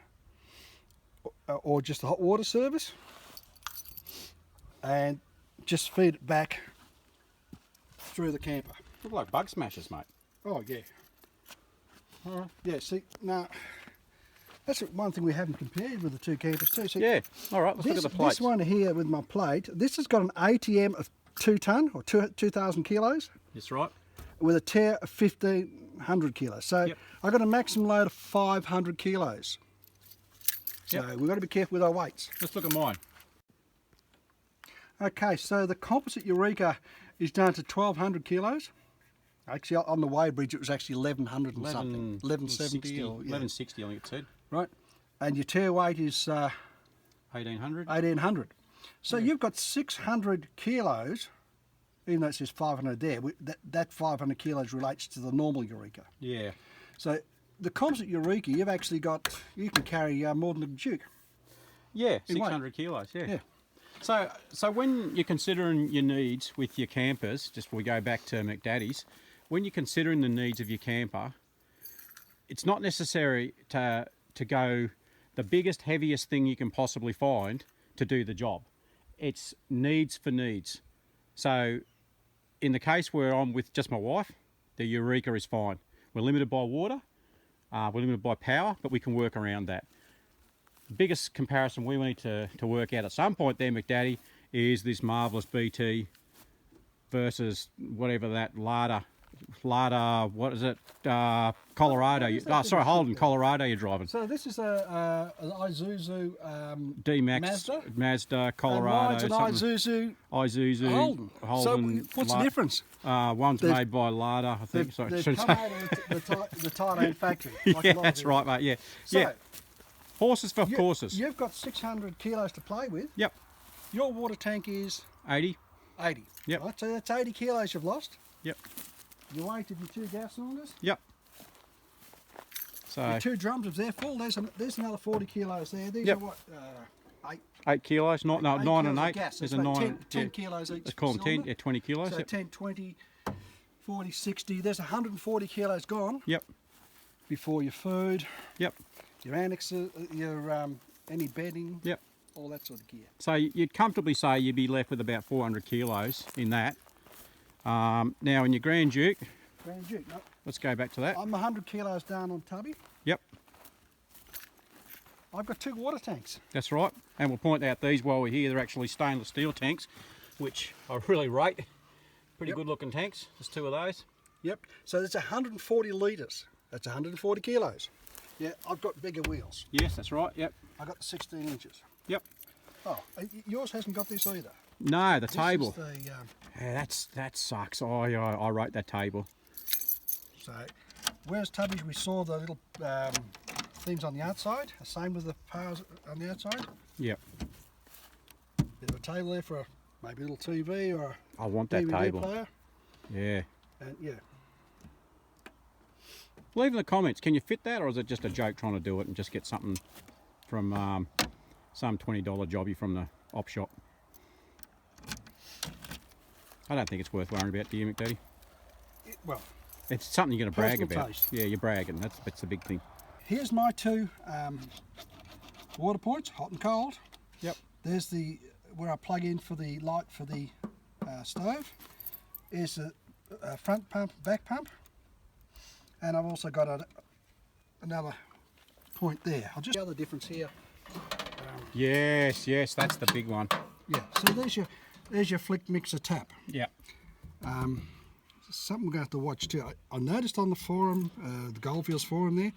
Speaker 1: or just the hot water service, and just feed it back through the camper.
Speaker 2: Look like bug smashers, mate.
Speaker 1: Oh yeah. Yeah. See now, That's one thing we haven't compared with the two campers too. So
Speaker 2: Yeah. All right, let's look at the plates.
Speaker 1: This one here with my plate, this has got an ATM of 2 tonne or 2,000 kilos
Speaker 2: That's right.
Speaker 1: with a tear of 1,500 kilos. So
Speaker 2: Yep.
Speaker 1: I've got a maximum load of 500 kilos. So
Speaker 2: Yep.
Speaker 1: we've got to be careful with our weights.
Speaker 2: Let's look at mine.
Speaker 1: Okay, so the Composite Eureka is down to 1,200 kilos. Actually, on the weighbridge, it was actually 1,100 and something. 1,170 or
Speaker 2: 1160, I think it said.
Speaker 1: right. And your tear weight is
Speaker 2: 1800.
Speaker 1: 1,800. So you've got 600 kilos, even though it says 500 there. That 500 kilos relates to the normal Eureka.
Speaker 2: Yeah.
Speaker 1: So the Composite Eureka, you've actually got, you can carry more than a Duke.
Speaker 2: Yeah,
Speaker 1: In weight.
Speaker 2: 600 kilos, yeah.
Speaker 1: Yeah.
Speaker 2: So when you're considering your needs with your campers, just before we go back to McDaddy's, when you're considering the needs of your camper, it's not necessary to go the biggest, heaviest thing you can possibly find to do the job. It's needs for needs. So in the case where I'm with just my wife, the Eureka is fine. We're limited by water, we're limited by power, but we can work around that. Biggest comparison we need to work out at some point there, McDaddy, is this marvellous BT versus whatever that Lada, what is it? Colorado. Holden, Colorado you're driving.
Speaker 1: So this is an Isuzu
Speaker 2: D-Max, Mazda, Colorado.
Speaker 1: And mine's an Isuzu
Speaker 2: Holden.
Speaker 1: So what's the difference?
Speaker 2: One's made by Lada, I think.
Speaker 1: They've come out of the Thailand factory. Like
Speaker 2: Yeah, that's right, mate. Yeah.
Speaker 1: So,
Speaker 2: yeah. Horses for courses.
Speaker 1: You've got 600 kilos to play with.
Speaker 2: Yep.
Speaker 1: Your water tank is
Speaker 2: 80.
Speaker 1: 80.
Speaker 2: Yep.
Speaker 1: Right, so that's 80 kilos you've lost.
Speaker 2: Yep.
Speaker 1: Your weight of your 2 gas cylinders.
Speaker 2: Yep. So
Speaker 1: Your 2 drums, if they're full, there's another 40 kilos there. These
Speaker 2: Yep.
Speaker 1: are what? 8.
Speaker 2: 8 kilos, not, no, 9
Speaker 1: kilos
Speaker 2: and
Speaker 1: of
Speaker 2: 8.
Speaker 1: gas.
Speaker 2: There's
Speaker 1: That's
Speaker 2: a
Speaker 1: about
Speaker 2: 9.
Speaker 1: 10 kilos each.
Speaker 2: Let's call them 10,
Speaker 1: cylinder.
Speaker 2: yeah, 20 kilos.
Speaker 1: So
Speaker 2: Yep.
Speaker 1: 10, 20, 40, 60. There's 140 kilos gone
Speaker 2: Yep.
Speaker 1: before your food,
Speaker 2: Yep.
Speaker 1: your annexes, your any bedding,
Speaker 2: Yep.
Speaker 1: all that sort of gear.
Speaker 2: So you'd comfortably say you'd be left with about 400 kilos in that. Now in your Grand Duke,
Speaker 1: Grand Duke, no.
Speaker 2: let's go back to that.
Speaker 1: I'm 100 kilos down on Tubby.
Speaker 2: Yep,
Speaker 1: I've got 2 water tanks.
Speaker 2: that's right. And we'll point out these while we're here. They're actually stainless steel tanks, which I really rate. Pretty
Speaker 1: Yep.
Speaker 2: good looking tanks. There's 2 of those.
Speaker 1: Yep. So that's 140 litres. That's 140 kilos. Yeah, I've got bigger wheels.
Speaker 2: Yes, that's right. Yep.
Speaker 1: I've got the 16 inches.
Speaker 2: Yep.
Speaker 1: Oh, yours hasn't got this either.
Speaker 2: No, the
Speaker 1: This
Speaker 2: table.
Speaker 1: is the,
Speaker 2: Yeah, that sucks. I rate that table.
Speaker 1: so, where's Tubby's? We saw the little things on the outside. Same with the powers on the outside.
Speaker 2: Yep.
Speaker 1: Bit of a table there for maybe a little TV or
Speaker 2: I want that
Speaker 1: DVD
Speaker 2: table.
Speaker 1: player.
Speaker 2: Yeah.
Speaker 1: And yeah,
Speaker 2: Leave in the comments, can you fit that, or is it just a joke trying to do it and just get something from some $20 jobby from the op shop? I don't think it's worth worrying about, do you, McDaddy?
Speaker 1: well,
Speaker 2: It's something you're going to brag
Speaker 1: Personal
Speaker 2: about.
Speaker 1: taste.
Speaker 2: Yeah, you're bragging. That's the big thing.
Speaker 1: here's my 2 water points, hot and cold.
Speaker 2: Yep.
Speaker 1: There's the where I plug in for the light for the stove. Is a front pump, back pump, and I've also got another point there. I'll just the other difference here.
Speaker 2: Yes, that's the big one.
Speaker 1: Yeah. So there's your flick mixer tap.
Speaker 2: Yeah.
Speaker 1: Something we're going to have to watch too. I noticed on the forum, the Goldfields forum there,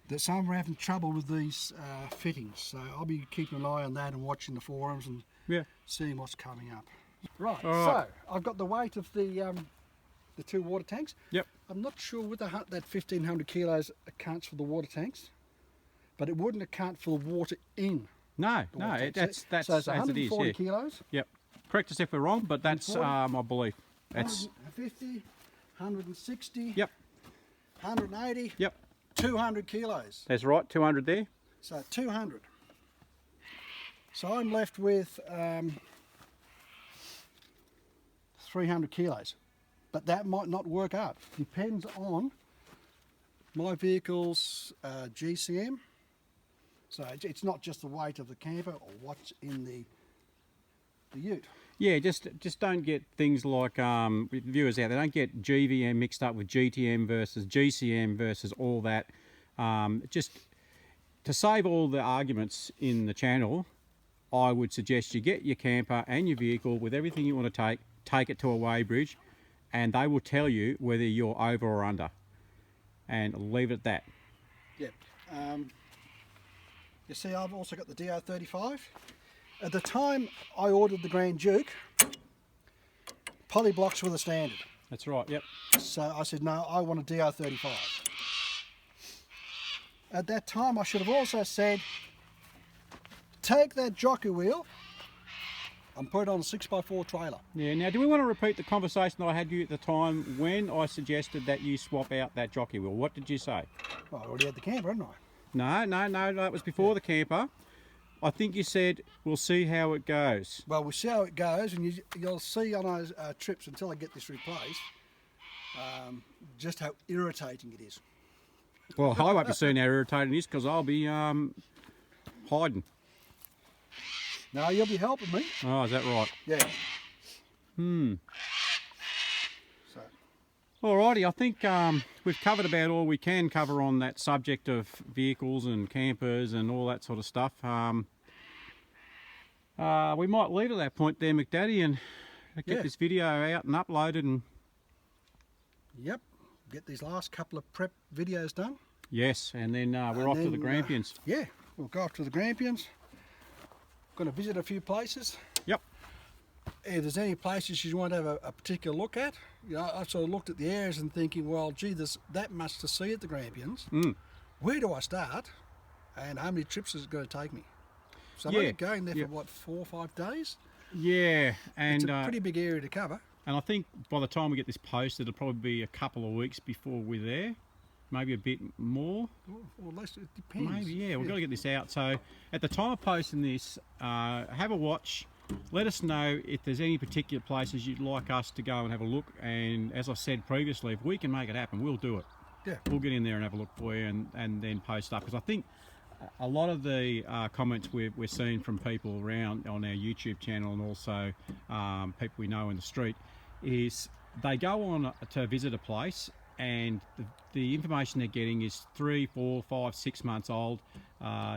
Speaker 1: that some are having trouble with these fittings. So I'll be keeping an eye on that and watching the forums and
Speaker 2: Yeah.
Speaker 1: seeing what's coming up. Right.
Speaker 2: All right.
Speaker 1: So I've got the weight of the 2 water tanks.
Speaker 2: Yep.
Speaker 1: I'm not sure whether that 1,500 kilos accounts for the water tanks, but it wouldn't account for the water in
Speaker 2: No,
Speaker 1: the water tanks.
Speaker 2: that's
Speaker 1: so it's
Speaker 2: as it is.
Speaker 1: 140
Speaker 2: Yeah.
Speaker 1: kilos.
Speaker 2: Yep. Correct us if we're wrong, but that's
Speaker 1: 140?
Speaker 2: my belief. That's
Speaker 1: 150, 160,
Speaker 2: yep.
Speaker 1: 180,
Speaker 2: Yep.
Speaker 1: 200 kilos.
Speaker 2: That's right. 200 there.
Speaker 1: So 200. So I'm left with 300 kilos, but that might not work out. Depends on my vehicle's GCM. So it's not just the weight of the camper or what's in the ute.
Speaker 2: Yeah, just don't get things like viewers out there. Don't get GVM mixed up with GTM versus GCM versus all that. Just to save all the arguments in the channel, I would suggest you get your camper and your vehicle with everything you want to take it to a weighbridge, and they will tell you whether you're over or under, and leave it at that.
Speaker 1: Yep. You see, I've also got the DO35. At the time I ordered the Grand Duke, poly blocks were the standard.
Speaker 2: That's right, yep.
Speaker 1: So I said, no, I want a DO35. At that time, I should have also said, take that jockey wheel and put it on a 6x4 trailer.
Speaker 2: Yeah, now do we want to repeat the conversation that I had you at the time when I suggested that you swap out that jockey wheel? What did you say?
Speaker 1: Well, I already had the camper, hadn't I?
Speaker 2: No, that was before the camper. I think you said, we'll see how it goes.
Speaker 1: Well, we'll see how it goes, and you'll see on our trips until I get this replaced, just how irritating it is.
Speaker 2: Well, I won't be seeing how irritating it is because I'll be hiding.
Speaker 1: No, you'll be helping me.
Speaker 2: Oh, is that right?
Speaker 1: Yeah. So.
Speaker 2: Alrighty, I think we've covered about all we can cover on that subject of vehicles and campers and all that sort of stuff. We might leave at that point there, McDaddy, and get this video out and uploaded. And
Speaker 1: yep, get these last couple of prep videos done.
Speaker 2: Yes, and then we're off to the Grampians.
Speaker 1: Yeah, we'll go off to the Grampians. Going to visit a few places.
Speaker 2: Yep.
Speaker 1: If there's any places you want to have a particular look at, you know, I've sort of looked at the areas and thinking, well, gee, there's that much to see at the Grampians. Where do I start, and how many trips is it going to take me? So I'm only going there for what, 4 or 5 days?
Speaker 2: Yeah, and
Speaker 1: it's a pretty big area to cover.
Speaker 2: And I think by the time we get this posted, it'll probably be a couple of weeks before we're there. Maybe a bit more.
Speaker 1: Or less, it depends.
Speaker 2: Maybe, yeah, we've got to get this out. So at the time of posting this, have a watch. Let us know if there's any particular places you'd like us to go and have a look. And as I said previously, if we can make it happen, we'll do it. Yeah. We'll get in there and have a look for you and then post up. Because I think a lot of the comments we're seeing from people around on our YouTube channel and also people we know in the street is they go on to visit a place, and the information they're getting is 3, 4, 5, 6 months old.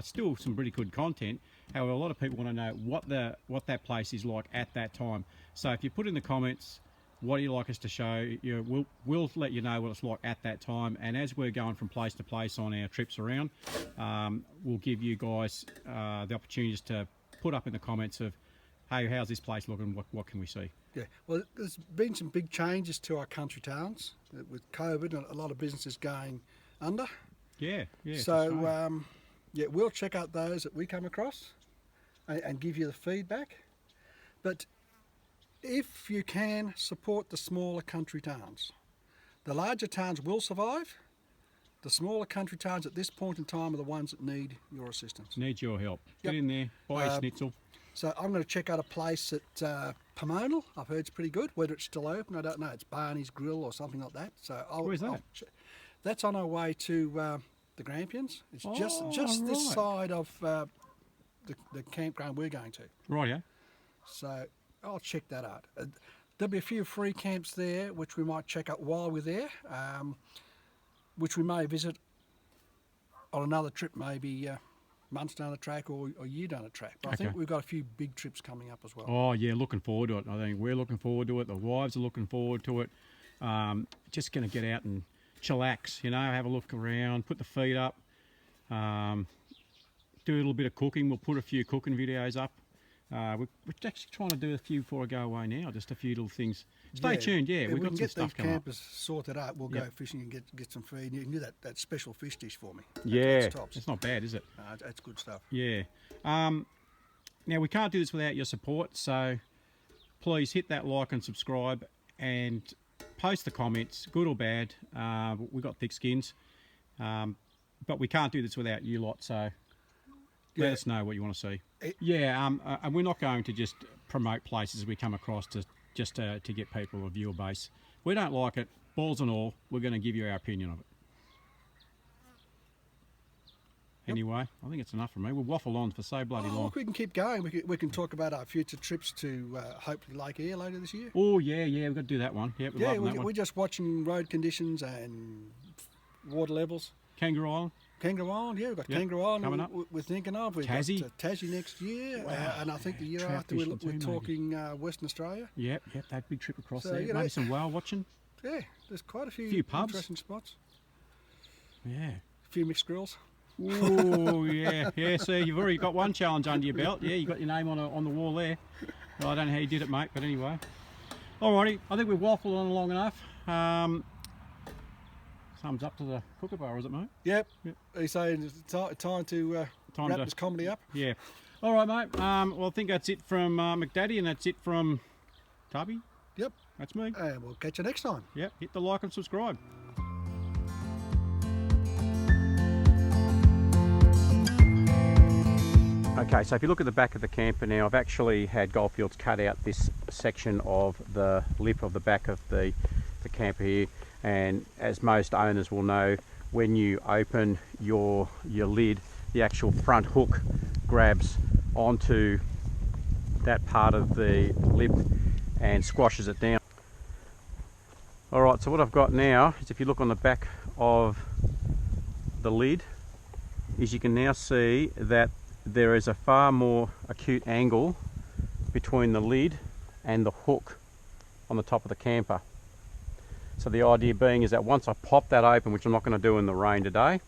Speaker 2: Still some pretty good content. However, a lot of people want to know what that place is like at that time. So if you put in the comments, what do you like us to show, we'll let you know what it's like at that time. And as we're going from place to place on our trips around, we'll give you guys the opportunities to put up in the comments of, hey, how's this place looking? What can we see? Yeah,
Speaker 1: well, there's been some big changes to our country towns with COVID and a lot of businesses going under.
Speaker 2: Yeah.
Speaker 1: So, we'll check out those that we come across and give you the feedback. But if you can, support the smaller country towns. The larger towns will survive. The smaller country towns at this point in time are the ones that need your assistance.
Speaker 2: Need your help. Get in there, buy a schnitzel.
Speaker 1: So I'm going to check out a place at Pomona. I've heard it's pretty good. Whether it's still open, I don't know. It's Barney's Grill or something like that. So
Speaker 2: where's that?
Speaker 1: That's on our way to the Grampians. It's just this side of the campground we're going to.
Speaker 2: Right, yeah.
Speaker 1: So I'll check that out. There'll be a few free camps there which we might check out while we're there, which we may visit on another trip, maybe months down the track or a year down the track. But I think we've got a few big trips coming up as well.
Speaker 2: Oh yeah, looking forward to it. I think we're looking forward to it. The wives are looking forward to it. Just going to get out and chillax, have a look around, put the feet up, do a little bit of cooking. We'll put a few cooking videos up. We're actually trying to do a few before I go away now, just a few little things. Stay tuned, we've got some stuff coming up.
Speaker 1: If we can get these campers sorted out, we'll go fishing and get some feed. You can do that special fish dish for me.
Speaker 2: It's not bad, is it?
Speaker 1: That's good stuff.
Speaker 2: Yeah. Now, we can't do this without your support, so please hit that like and subscribe and post the comments, good or bad. We've got thick skins, but we can't do this without you lot, so let us know what you want to see. And we're not going to just promote places we come across to get people a viewer base. We don't like it, balls and all, we're going to give you our opinion of it. Anyway, I think it's enough for me. We'll waffle on for so bloody long.
Speaker 1: Look, we can keep going. We can talk about our future trips to hopefully Lake Eyre later this year.
Speaker 2: Oh, yeah, we've got to do that one.
Speaker 1: We're just watching road conditions and water levels.
Speaker 2: Kangaroo Island?
Speaker 1: Kangaroo Island, yeah, we've got
Speaker 2: Yep,
Speaker 1: Kangaroo Island
Speaker 2: coming up.
Speaker 1: we're thinking of. We've
Speaker 2: Tassie.
Speaker 1: got Tassie next year,
Speaker 2: Wow,
Speaker 1: and I think the year
Speaker 2: trout
Speaker 1: after
Speaker 2: fishing
Speaker 1: we're
Speaker 2: too,
Speaker 1: talking Western Australia.
Speaker 2: Yep, that big trip across
Speaker 1: So,
Speaker 2: there.
Speaker 1: you know,
Speaker 2: Maybe some whale watching.
Speaker 1: Yeah, there's quite a few
Speaker 2: pubs.
Speaker 1: interesting spots.
Speaker 2: Yeah.
Speaker 1: A few mixed grills.
Speaker 2: Oh yeah, yeah. See, you've already got one challenge under your belt. Yeah, you got your name on the wall there. Well, I don't know how you did it, mate, but anyway. Alrighty, I think we've waffled on long enough. Thumbs up to the kookaburra, is it, mate?
Speaker 1: Yep. He's saying it's time to wrap this comedy up.
Speaker 2: Yeah. All right, mate. Well, I think that's it from McDaddy, and that's it from Tubby.
Speaker 1: Yep.
Speaker 2: That's me.
Speaker 1: And we'll catch you next time.
Speaker 2: Yep. Hit the like and subscribe. Okay, so if you look at the back of the camper now, I've actually had Goldfields cut out this section of the lip of the back of the camper here, and as most owners will know, when you open your lid, the actual front hook grabs onto that part of the lip and squashes it down. Alright, so what I've got now is, if you look on the back of the lid, is you can now see that there is a far more acute angle between the lid and the hook on the top of the camper. So the idea being is that once I pop that open, which I'm not going to do in the rain today,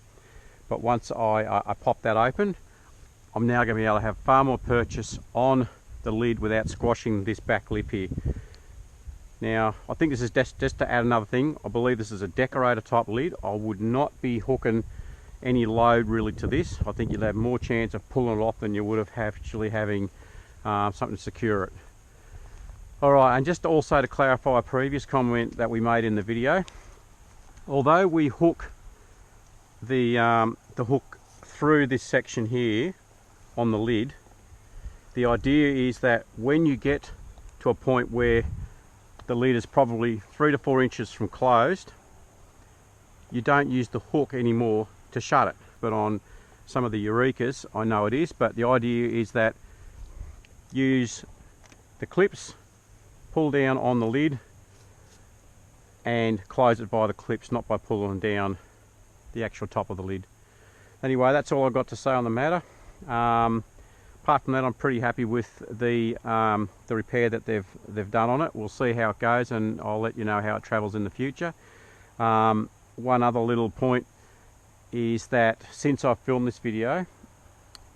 Speaker 2: but once I pop that open, I'm now going to be able to have far more purchase on the lid without squashing this back lip here. Now, I think this is just to add another thing, I believe this is a decorator type lid. I would not be hooking any load really to this. I think you'll have more chance of pulling it off than you would have actually having something to secure it. Alright, and just also to clarify a previous comment that we made in the video, although we hook the hook through this section here on the lid, the idea is that when you get to a point where the lid is probably 3 to 4 inches from closed, you don't use the hook anymore to shut it. But on some of the Eurekas, I know it is, but the idea is that use the clips, pull down on the lid and close it by the clips, not by pulling down the actual top of the lid. Anyway, that's all I've got to say on the matter. Apart from that, I'm pretty happy with the repair that they've done on it. We'll see how it goes, and I'll let you know how it travels in the future. One other little point is that since I've filmed this video,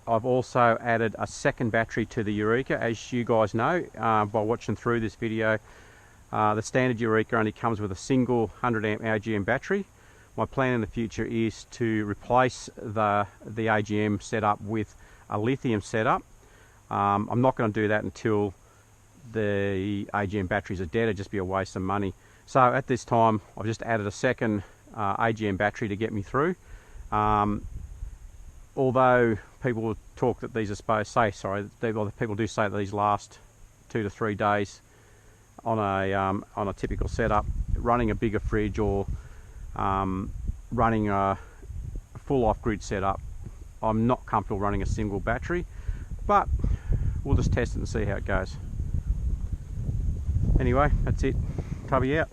Speaker 2: I've also added a second battery to the Eureka. As you guys know, by watching through this video, the standard Eureka only comes with a single 100 amp AGM battery. My plan in the future is to replace the AGM setup with a lithium setup. I'm not going to do that until the AGM batteries are dead. It'd just be a waste of money. So at this time, I've just added a second AGM battery to get me through. Although people talk that these are supposed to say, people do say that these last 2 to 3 days on a typical setup, running a bigger fridge or running a full off-grid setup, I'm not comfortable running a single battery, but we'll just test it and see how it goes. Anyway, that's it. Tubby out.